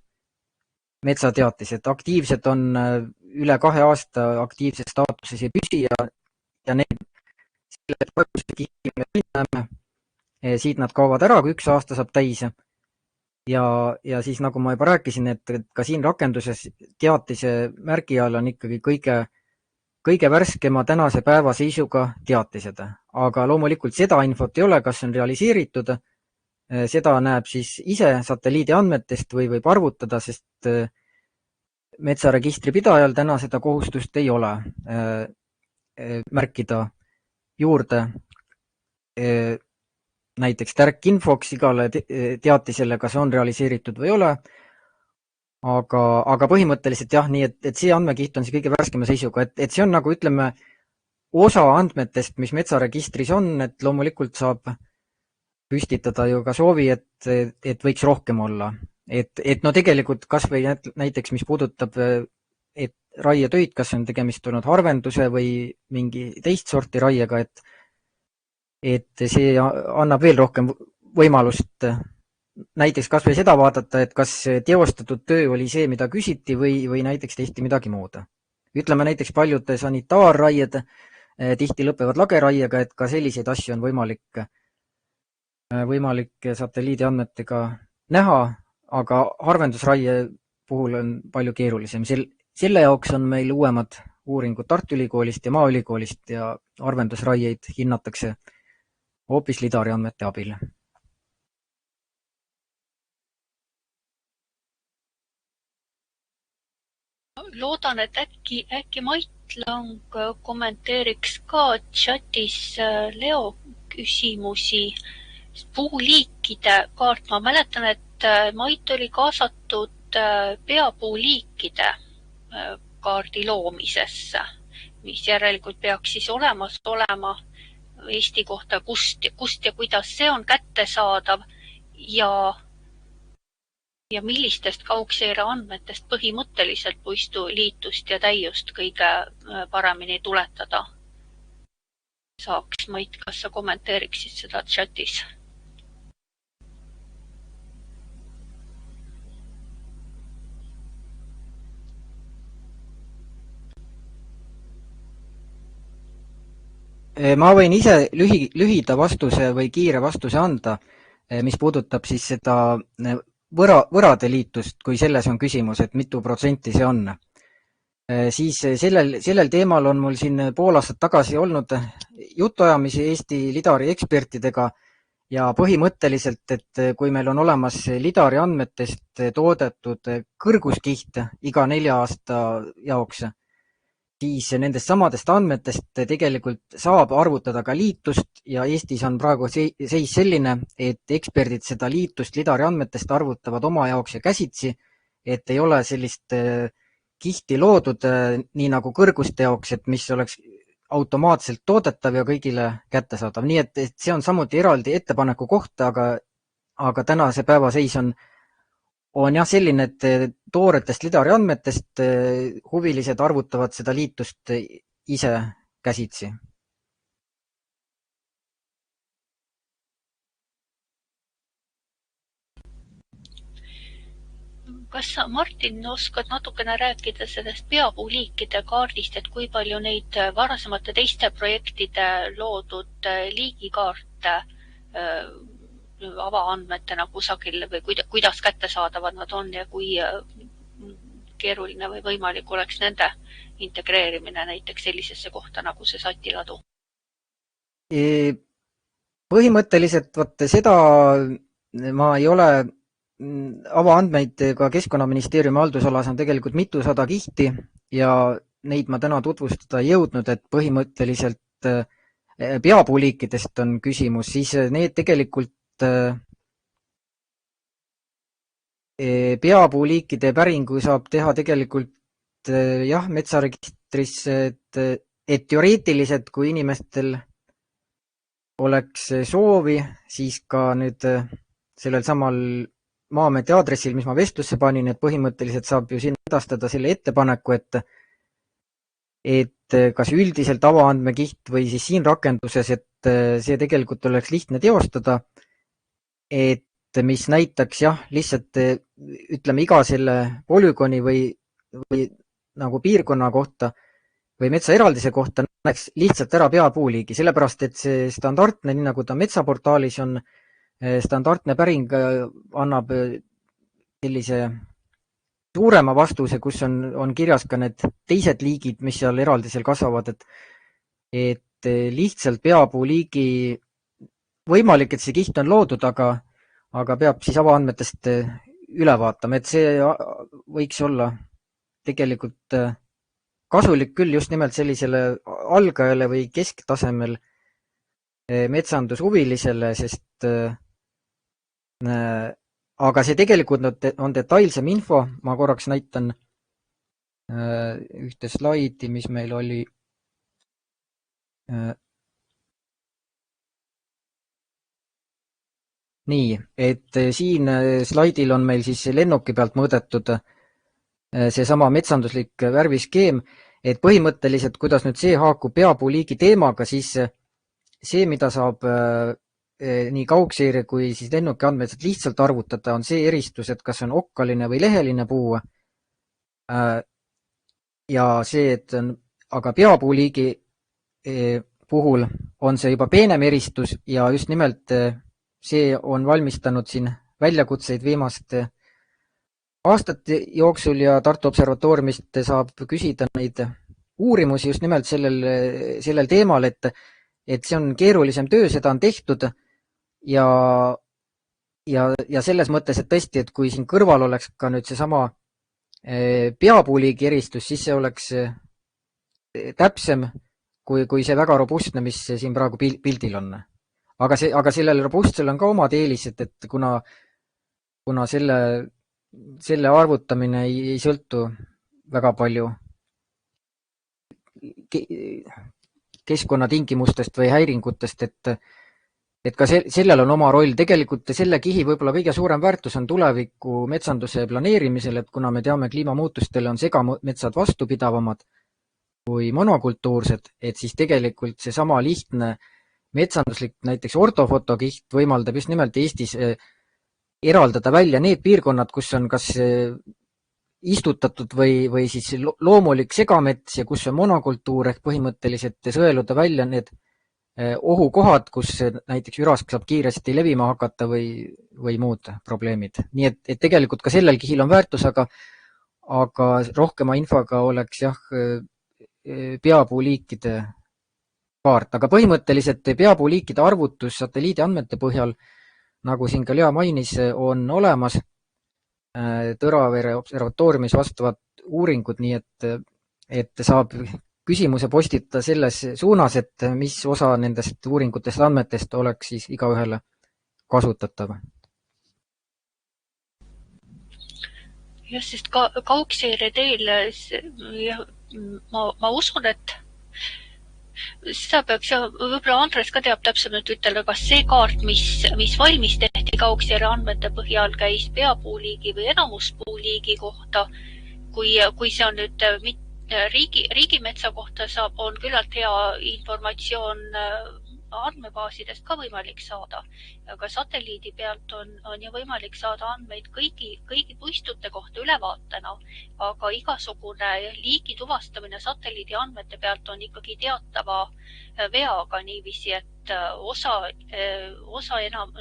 metsateatised. Aktiivsed on üle 2 aasta aktiivses staatuses ei püsi ja need selle toetuse kihti me näeme, siit nad kaovad ära, kui 1 aasta saab täis. Ja siis, nagu ma juba rääkisin, et ka siin rakenduses teatise märgi all on ikkagi kõige värskema tänase päeva seisuga teatised. Aga loomulikult seda infot ei ole, kas on realiseeritud, seda näeb siis ise satelliidi andmetest või võib arvutada, sest metsaregistri pidajal täna seda kohustust ei ole märkida juurde näiteks tärkinfoks igale teatisele, kas on realiseeritud või ei ole. Aga põhimõtteliselt jah, nii et see andmekiht on see kõige värskema seisuga, et see on nagu ütleme osa andmetest, mis metsaregistris on, et loomulikult saab püstitada ju ka soovi, et võiks rohkem olla. Et no tegelikult kas või näiteks, mis puudutab et raietöid, kas on tegemist olnud harvenduse või mingi teist sorti raiega, et see annab veel rohkem võimalust näiteks kas või seda vaadata, et kas teostatud töö oli see, mida küsiti või näiteks tehti midagi muud. Ütleme näiteks paljud sanitaarraied tihti lõpevad lageraiega, et ka selliseid asju on võimalik satelliidi andmetega näha, aga harvendusraie puhul on palju keerulisem. Selle jaoks on meil uuemad uuringud Tartu Ülikoolist ja Maaülikoolist ja harvendusraieid hinnatakse hoopis lidari andmete abil. Loodan, et äkki Mait Lang kommenteeriks ka chatis Leo küsimusi. Puuliikide kaart, ma mäletan, et Mait oli kaasatud peapuuliikide kaardi loomisesse, mis järelikult peaks siis olemas olema Eesti kohta, kust ja kuidas see on kättesaadav ja millistest kaugseire andmetest põhimõtteliselt puistu liitust ja täiust kõige paremini tuletada saaks. Mait, kas sa kommenteeriksid seda chatis? Ma võin ise lühida vastuse või kiire vastuse anda, mis puudutab siis seda võrade liitust, kui selles on küsimus, et mitu protsenti see on. Siis sellel teemal on mul siin pool aastat tagasi olnud jutuajamisi Eesti lidari ekspertidega ja põhimõtteliselt, et kui meil on olemas lidari andmetest toodetud kõrguskiht iga 4 aasta jaoks, siis nendest samadest andmetest tegelikult saab arvutada ka liitust ja Eestis on praegu seis selline, et eksperdid seda liitust lidari andmetest arvutavad oma jaoks ja käsitsi, et ei ole sellist kihti loodud nii nagu kõrguste jaoks, et mis oleks automaatselt toodetav ja kõigile kättesaadav. Nii et see on samuti eraldi ettepaneku koht, aga tänase päeva seis on jah selline, et tooretest lidari andmetest huvilised arvutavad seda liitust ise käsitsi. Kas sa, Martin, oskad natukene rääkida sellest peapuuliikide kaardist, et kui palju neid varasemate teiste projektide loodud liigikaarte avaandmetena kusagil või kuidas kättesaadavad nad on ja kui keeruline või võimalik oleks nende integreerimine näiteks sellisesse kohta nagu see satiladu? Põhimõtteliselt seda ma ei ole avaandmeid ka Keskkonnaministeeriumi haldusalas on tegelikult mitusada kihti ja neid ma täna tutvustada ei jõudnud, et põhimõtteliselt peapuuliikidest on küsimus, siis need tegelikult peapuuliikide päringu saab teha tegelikult jah, metsaregistrisse, et teoreetiliselt, kui inimestel oleks soovi, siis ka nüüd sellel samal Maa-ameti aadressil, mis ma vestlusse panin, et põhimõtteliselt saab ju sinna edastada selle ettepaneku, et kas üldiselt avaandmekiht või siis siin rakenduses, et see tegelikult oleks lihtne teostada, et mis näitaks jah, lihtsalt ütleme iga selle polügooni või nagu piirkonna kohta või metsaeraldise kohta näeks lihtsalt ära peapuuliigi, sellepärast et see standardne, nii nagu ta metsaportaalis on, standardne päring annab sellise suurema vastuse, kus on kirjas ka need teised liigid, mis seal eraldisel kasvavad, et lihtsalt peapuuliigi võimalik, et see kiht on loodud, aga peab siis avaandmetest üle vaatama, et see võiks olla tegelikult kasulik küll just nimelt sellisele algajale või kesktasemel metsandushuvilisele, sest aga see tegelikult on detailsem info, ma korraks näitan ühte slaidi, mis meil oli nii, et siin slaidil on meil siis lennuki pealt mõõdetud seesama metsanduslik värviskeem, et põhimõtteliselt, kuidas nüüd see haakub peapuuliigi teemaga, siis see, mida saab nii kaugseire kui siis lennuki andmeid lihtsalt arvutada, on see eristus, et kas on okkaline või leheline puu. Ja see, et on, aga peapuuliigi puhul on see juba peenem eristus ja just nimelt see on valmistanud siin väljakutseid viimaste aastate jooksul ja Tartu Observatooriumist saab küsida neid uurimusi just nimelt sellel teemal, et see on keerulisem töö, seda on tehtud ja selles mõttes, et tõesti, et kui siin kõrval oleks ka nüüd seesama peapuuliigi eristus, siis see oleks täpsem kui see väga robustne, mis siin praegu pildil on. Aga sellel robustsel on ka omad eelised, et kuna selle arvutamine ei sõltu väga palju keskkonnatingimustest või häiringutest, et ka sellel on oma roll. Tegelikult selle kihi võib-olla kõige suurem väärtus on tuleviku metsanduse planeerimisel, et kuna me teame, kliimamuutustele on segametsad vastupidavamad kui monokultuursed, et siis tegelikult seesama lihtne metsanduslik näiteks ortofotokiht võimaldab just nimelt Eestis eraldada välja need piirkonnad, kus on kas istutatud või siis loomulik segamets ja kus on monokultuur ehk põhimõtteliselt sõeluda välja need ohukohad, kus näiteks ürask saab kiiresti levima hakata või muud probleemid. Nii et tegelikult ka sellel kihil on väärtus, aga rohkema infoga oleks jah peapuuliikide kaart, aga põhimõtteliselt peapuuliikide arvutus satelliidiandmete põhjal, nagu siin ka Lea mainis, on olemas Tõravere observatooriumis vastavad uuringud, nii et saab küsimuse postitada selles suunas, et mis osa nendest uuringutest andmetest oleks siis igaühele kasutatav. jah, sest kaugseire teel ma usun, et seda peaks võib-olla Andres ka teab täpsemalt ütelda, kas see kaart, mis valmis tehti kaugseire andmete põhjal, käis peapuuliigi või enamuspuuliigi kohta. Kui see on nüüd riigimetsa kohta on küllalt hea informatsioon andmebaasidest ka võimalik saada. Aga satelliidi pealt on ju võimalik saada andmeid kõigi puistute kohta ülevaatena, aga igasugune liigi tuvastamine satelliidi andmete pealt on ikkagi teatava veaga niiviisi, et osa enam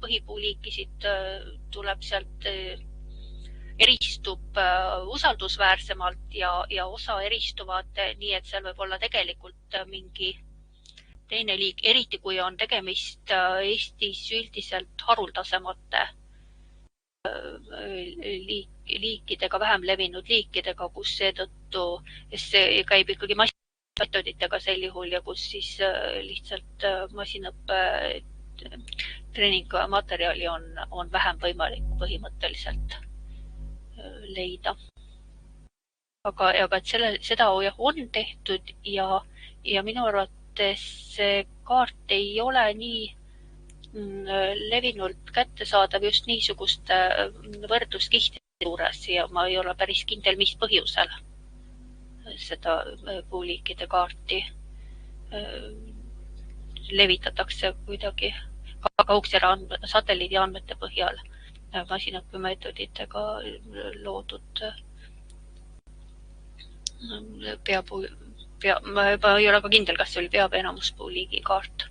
põhipuuliikisid tuleb sealt eristub usaldusväärsemalt ja osa eristuvad nii, et seal võib olla tegelikult mingi teine liik, eriti kui on tegemist Eestis üldiselt haruldasemate liikidega, vähem levinud liikidega, kus seetõttu see käib ikkagi massmeetoditega sel juhul ja kus siis lihtsalt masinõppe treeningmaterjali on vähem võimalik põhimõtteliselt leida. Aga et seda on tehtud ja minu arvates see kaart ei ole nii levinult kättesaadav just niisuguste võrdluskihtide juures ja ma ei ole päris kindel, mis põhjusel seda puuliikide kaarti levitatakse kuidagi kaugseire satelliidi andmete põhjal masinaõppemeetoditega loodud ma ei ole ka kindel, kas see oli pea- või enamuspuuliigi kaart.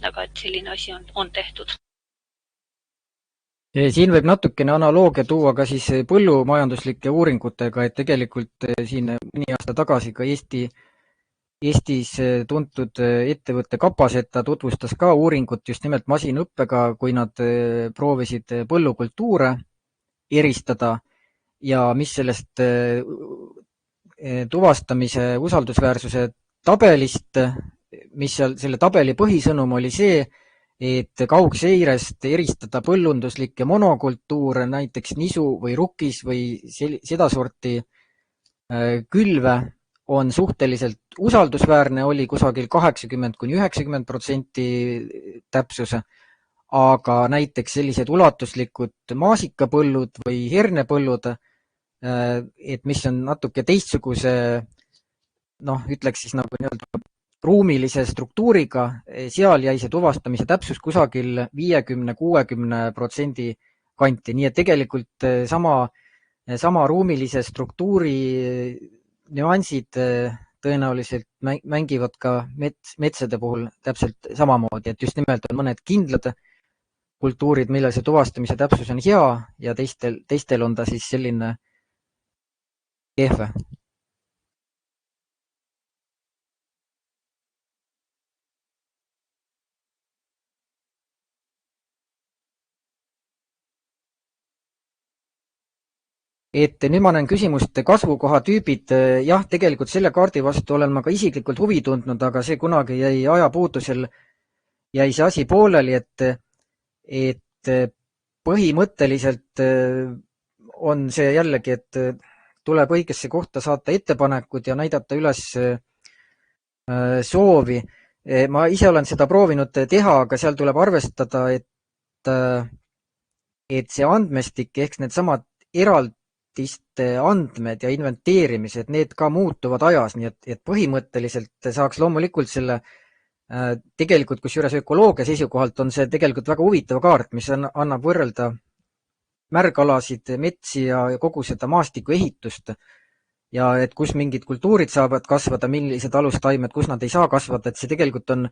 Aga et selline asi on tehtud. Siin võib natukene analoogia tuua ka siis põllumajanduslike uuringutega, et tegelikult siin mõni aasta tagasi ka Eestis tuntud ettevõtte Kapaseta tutvustas ka uuringut just nimelt masinõppega, kui nad proovisid põllukultuure eristada ja mis sellest tuvastamise usaldusväärsuse tabelist, mis seal selle tabeli põhisõnum oli see, et kaugseirest eristada põllunduslikke monokultuure, näiteks nisu või rukkis või sedasorti külve on suhteliselt usaldusväärne, oli kusagil 80–90% täpsuse, aga näiteks sellised ulatuslikud maasikapõllud või hernepõllud, et mis on natuke teistsuguse, ütleks siis nagu nii-öelda ruumilise struktuuriga, seal jäi see tuvastamise täpsus kusagil 50–60% kanti, nii et tegelikult sama ruumilise struktuuri nüansid tõenäoliselt mängivad ka metsade puhul täpselt samamoodi, et just nimelt on mõned kindlad kultuurid, millel see tuvastamise täpsus on hea ja teistel on ta siis selline kehv. Et nüüd ma näen küsimuste kasvukohatüübid, jah, tegelikult selle kaardi vastu olen ma ka isiklikult huvi tundnud, aga see kunagi jäi ajapuudusel, jäi see asi pooleli, et põhimõtteliselt on see jällegi, et tuleb õigesse kohta saata ettepanekud ja näidata üles soovi. Ma ise olen seda proovinud teha, aga seal tuleb arvestada, et see andmestik ehk needsamad eraldiste andmed ja inventeerimised, need ka muutuvad ajas, nii et põhimõtteliselt saaks loomulikult selle tegelikult, kusjuures ökoloogia seisukohalt on see tegelikult väga huvitav kaart, mis annab võrrelda märgalasid, metsi ja kogu seda maastikuehitust ja et kus mingid kultuurid saavad kasvada, millised alustaimed, kus nad ei saa kasvada, et see tegelikult on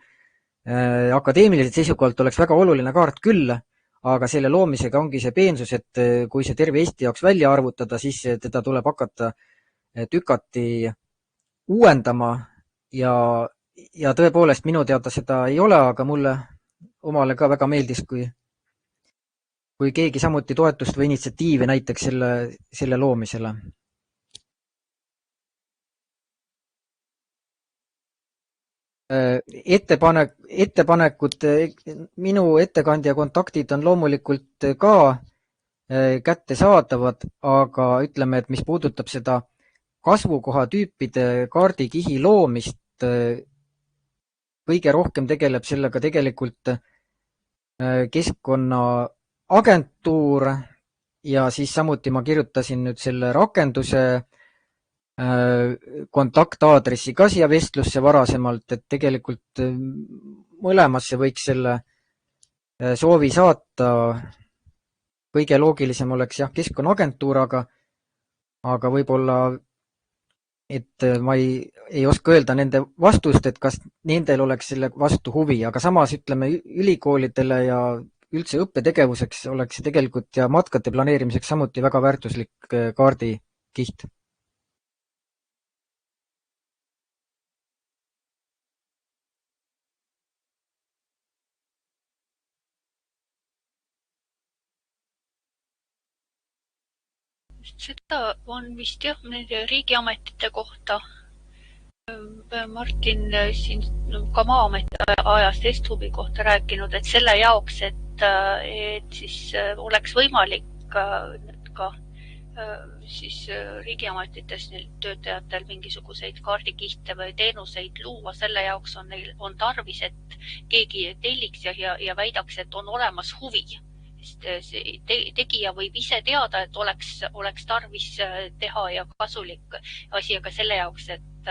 akadeemiliselt seisukohalt oleks väga oluline kaart küll, aga selle loomisega ongi see peensus, et kui see terve Eesti jaoks välja arvutada, siis teda tuleb hakata tükati uuendama ja tõepoolest minu teada seda ei ole, aga mulle omale ka väga meeldis, kui keegi samuti toetust või initsiatiivi näiteks selle loomisele. Ettepanekud, minu ettekandja kontaktid on loomulikult ka kättesaadavad, aga ütleme, et mis puudutab seda kasvukohatüüpide kaardikihi loomist, kõige rohkem tegeleb sellega tegelikult Keskkonnaagentuur ja siis samuti ma kirjutasin nüüd selle rakenduse kontaktaadressi ka siia vestlusse varasemalt, et tegelikult mõlemasse võiks selle soovi saata. Kõige loogilisem oleks jah Keskkonnaagentuur, aga võib-olla, et ma ei oska öelda nende vastust, et kas nendel oleks selle vastu huvi, aga samas ütleme ülikoolidele ja üldse õppetegevuseks oleks see tegelikult ja matkade planeerimiseks samuti väga väärtuslik kaardikiht. Seda on vist jah, nende riigiametite kohta. Martin siin ka Maa-ameti ajast Esthubi kohta rääkinud, et selle jaoks, et siis oleks võimalik ka siis riigiametites neil töötajatel mingisuguseid kaardikihte või teenuseid luua, selle jaoks on tarvis, et keegi telliks ja väidaks, et on olemas huvi. Tegija võib ise teada, et oleks tarvis teha ja kasulik asi, aga selle jaoks, et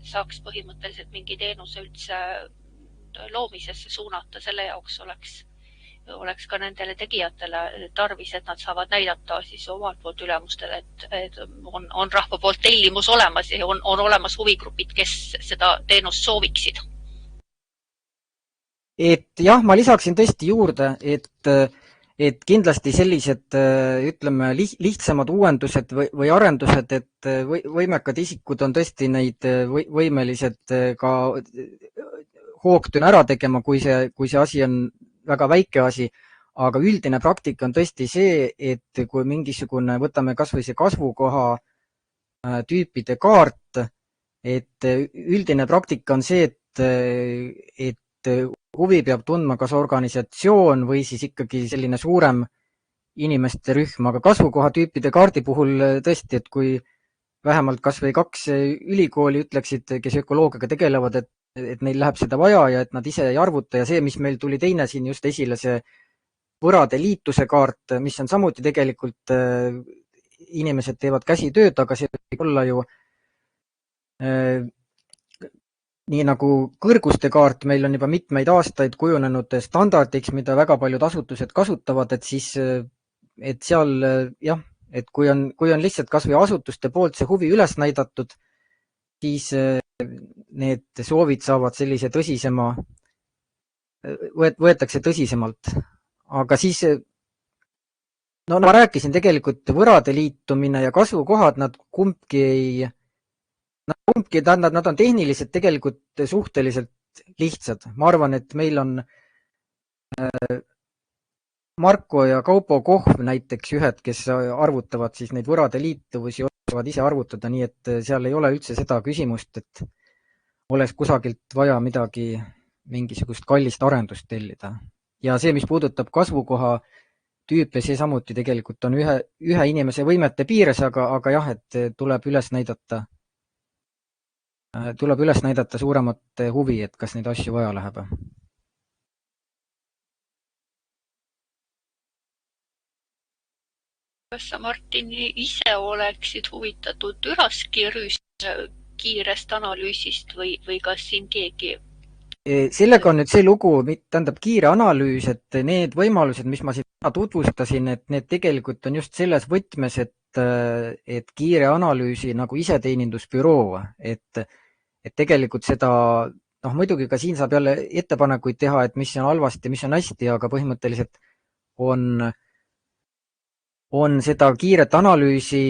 saaks põhimõtteliselt mingi teenuse üldse loomisesse suunata, selle jaoks oleks ka nendele tegijatele tarvis, et nad saavad näidata siis omalt poolt ülemustele, et on rahva poolt tellimus olemas ja on olemas huvigrupid, kes seda teenust sooviksid. Et jah, ma lisaksin tõesti juurde, et kindlasti sellised, ütleme, lihtsamad uuendused või arendused, et võimekad isikud on tõesti neid võimelised ka hoogtööna ära tegema, kui see asi on väga väike asi, aga üldine praktika on tõesti see, et kui mingisugune, võtame kas või see kasvukoha tüüpide kaart, et üldine praktika on see, et huvi peab tundma kas organisatsioon või siis ikkagi selline suurem inimeste rühm, aga kasvukohatüüpide kaardi puhul tõesti, et kui vähemalt kas või 2 ülikooli ütleksid, kes ökoloogiaga tegelevad, et neil läheb seda vaja ja et nad ise ei arvuta ja see, mis meil tuli teine siin just esile, see võrade liituse kaart, mis on samuti tegelikult, inimesed teevad käsitööd, aga see võib olla ju nii nagu kõrguste kaart meil on juba mitmeid aastaid kujunenud standardiks, mida väga paljud asutused kasutavad, et siis, et seal jah, et kui on lihtsalt kas või asutuste poolt see huvi üles näidatud, siis need soovid saavad sellise tõsisema, võetakse tõsisemalt. Aga siis, no ma rääkisin tegelikult võrade liitumine ja kasvukohad, nad kumbki, nad on tehniliselt tegelikult suhteliselt lihtsad. Ma arvan, et meil on Marko ja Kaupo Kohv näiteks ühed, kes arvutavad siis neid võrade liituvusi, oskavad ise arvutada, nii et seal ei ole üldse seda küsimust, et oleks kusagilt vaja mingisugust kallist arendust tellida. Ja see, mis puudutab kasvukoha tüüpe, see samuti tegelikult on ühe inimese võimete piires, aga jah, et tuleb üles näidata suuremat huvi, et kas neid asju vaja läheb. Kas sa, Martin, ise oleksid huvitatud üraskirüüst kiirest analüüsist või kas siin keegi? Sellega on nüüd see lugu, tähendab kiire analüüs, et need võimalused, mis ma siin tutvustasin, et need tegelikult on just selles võtmes, et kiire analüüsi nagu iseteenindusbüroo, et tegelikult seda, muidugi ka siin saab jälle ettepanekuid teha, et mis on halvasti, mis on hästi, aga põhimõtteliselt on seda kiiret analüüsi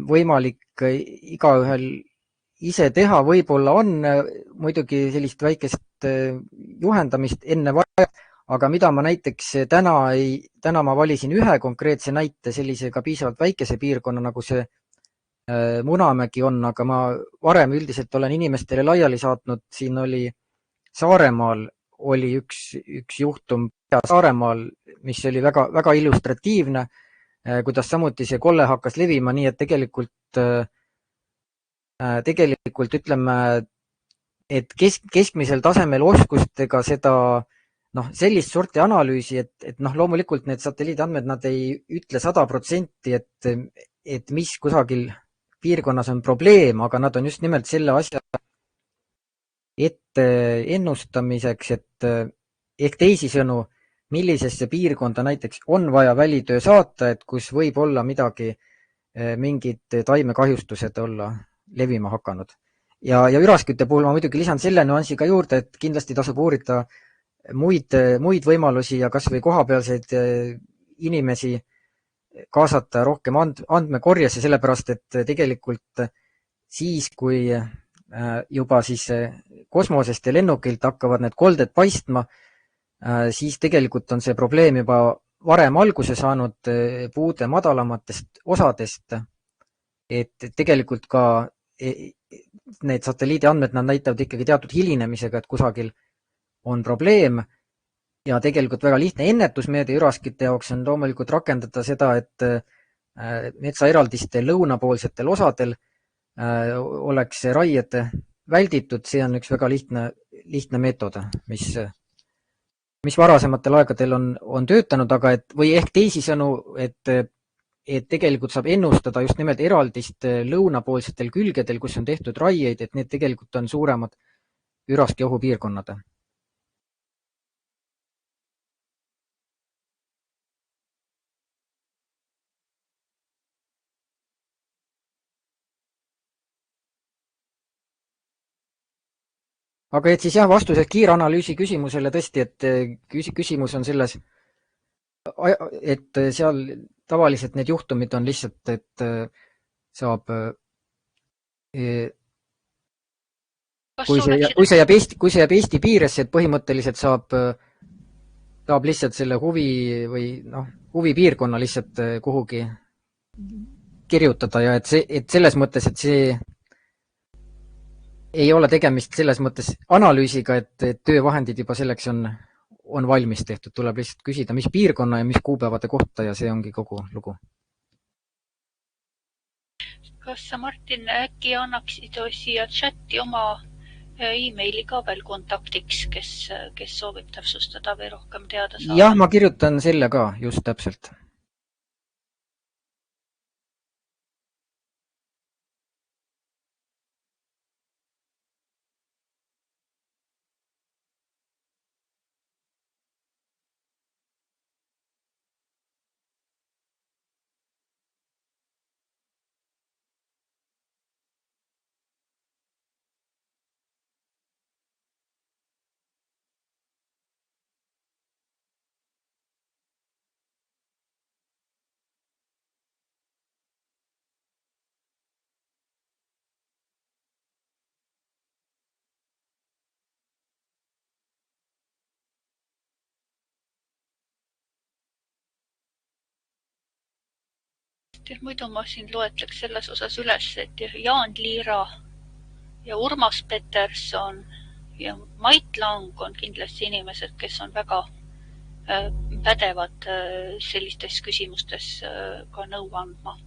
võimalik igaühel ise teha, võib-olla on muidugi sellist väikest juhendamist enne vaja, aga mida ma näiteks täna ma valisin ühe konkreetse näite sellise ka piisavalt väikese piirkonna nagu see Munamägi on, aga ma varem üldiselt olen inimestele laiali saatnud, siin oli Saaremaal oli üks juhtum Saaremaal, mis oli väga, väga illustratiivne, kuidas samuti see kolle hakkas levima, nii et tegelikult ütleme, et keskmisel tasemel oskustega seda sellist sorti analüüsi, et loomulikult need satelliidandmed, nad ei ütle 100%, et mis kusagil piirkonnas on probleem, aga nad on just nimelt selle asja ette ennustamiseks, et ehk teisisõnu, millisesse piirkonda näiteks on vaja välitöö saata, et kus võib olla midagi, mingid taimekahjustused olla levima hakanud. Ja üraskite puhul ma muidugi lisan selle nüansi ka juurde, et kindlasti tasub uurida muid võimalusi ja kas või kohapealseid inimesi kaasata rohkem andmekorjesse, sellepärast et tegelikult siis, kui juba siis kosmosest ja lennukilt hakkavad need kolded paistma, siis tegelikult on see probleem juba varem alguse saanud puude madalamatest osadest, et tegelikult ka need satelliidiandmed, nad näitavad ikkagi teatud hilinemisega, et kusagil on probleem ja tegelikult väga lihtne ennetusmeede üraskite jaoks on loomulikult rakendada seda, et metsaeraldiste lõunapoolsetel osadel oleks raied välditud, see on üks väga lihtne meetod, mis varasematel aegadel on töötanud, aga või ehk teisisõnu, et tegelikult saab ennustada just nimelt eraldist lõunapoolsetel külgedel, kus on tehtud raieid, et need tegelikult on suuremad üraskiohupiirkonnad. Aga et siis jah, vastuseks kiiranalüüsi küsimusele tõesti, et küsimus on selles, et seal tavaliselt need juhtumid on lihtsalt, et saab, kui see jääb Eesti piiresse, et põhimõtteliselt saab lihtsalt selle huvipiirkonna lihtsalt kuhugi kirjutada ja et selles mõttes, et see ei ole tegemist selles mõttes analüüsiga, et töövahendid juba selleks on valmis tehtud, tuleb lihtsalt küsida, mis piirkonna ja mis kuupäevade kohta ja see ongi kogu lugu. Kas sa, Martin, äkki annaksid siia chati oma e-maili ka veel kontaktiks, kes soovib täpsustada või rohkem teada saada? Jah, ma kirjutan selle ka, just täpselt. Muidu ma siin loetleks selles osas üles, et Jaan Liira ja Urmas Peterson ja Mait Lang on kindlasti inimesed, kes on väga pädevad sellistes küsimustes ka nõu andma.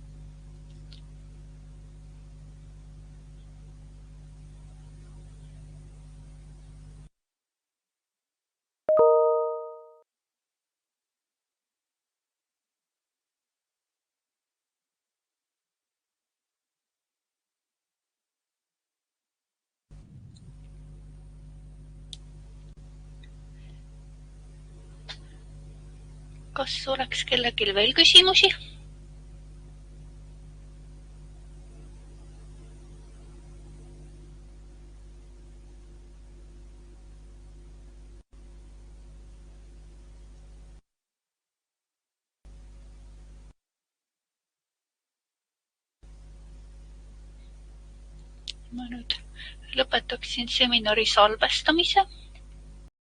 Kas oleks kellelgi veel küsimusi? Ma nüüd lõpetaksin seminari salvestamise.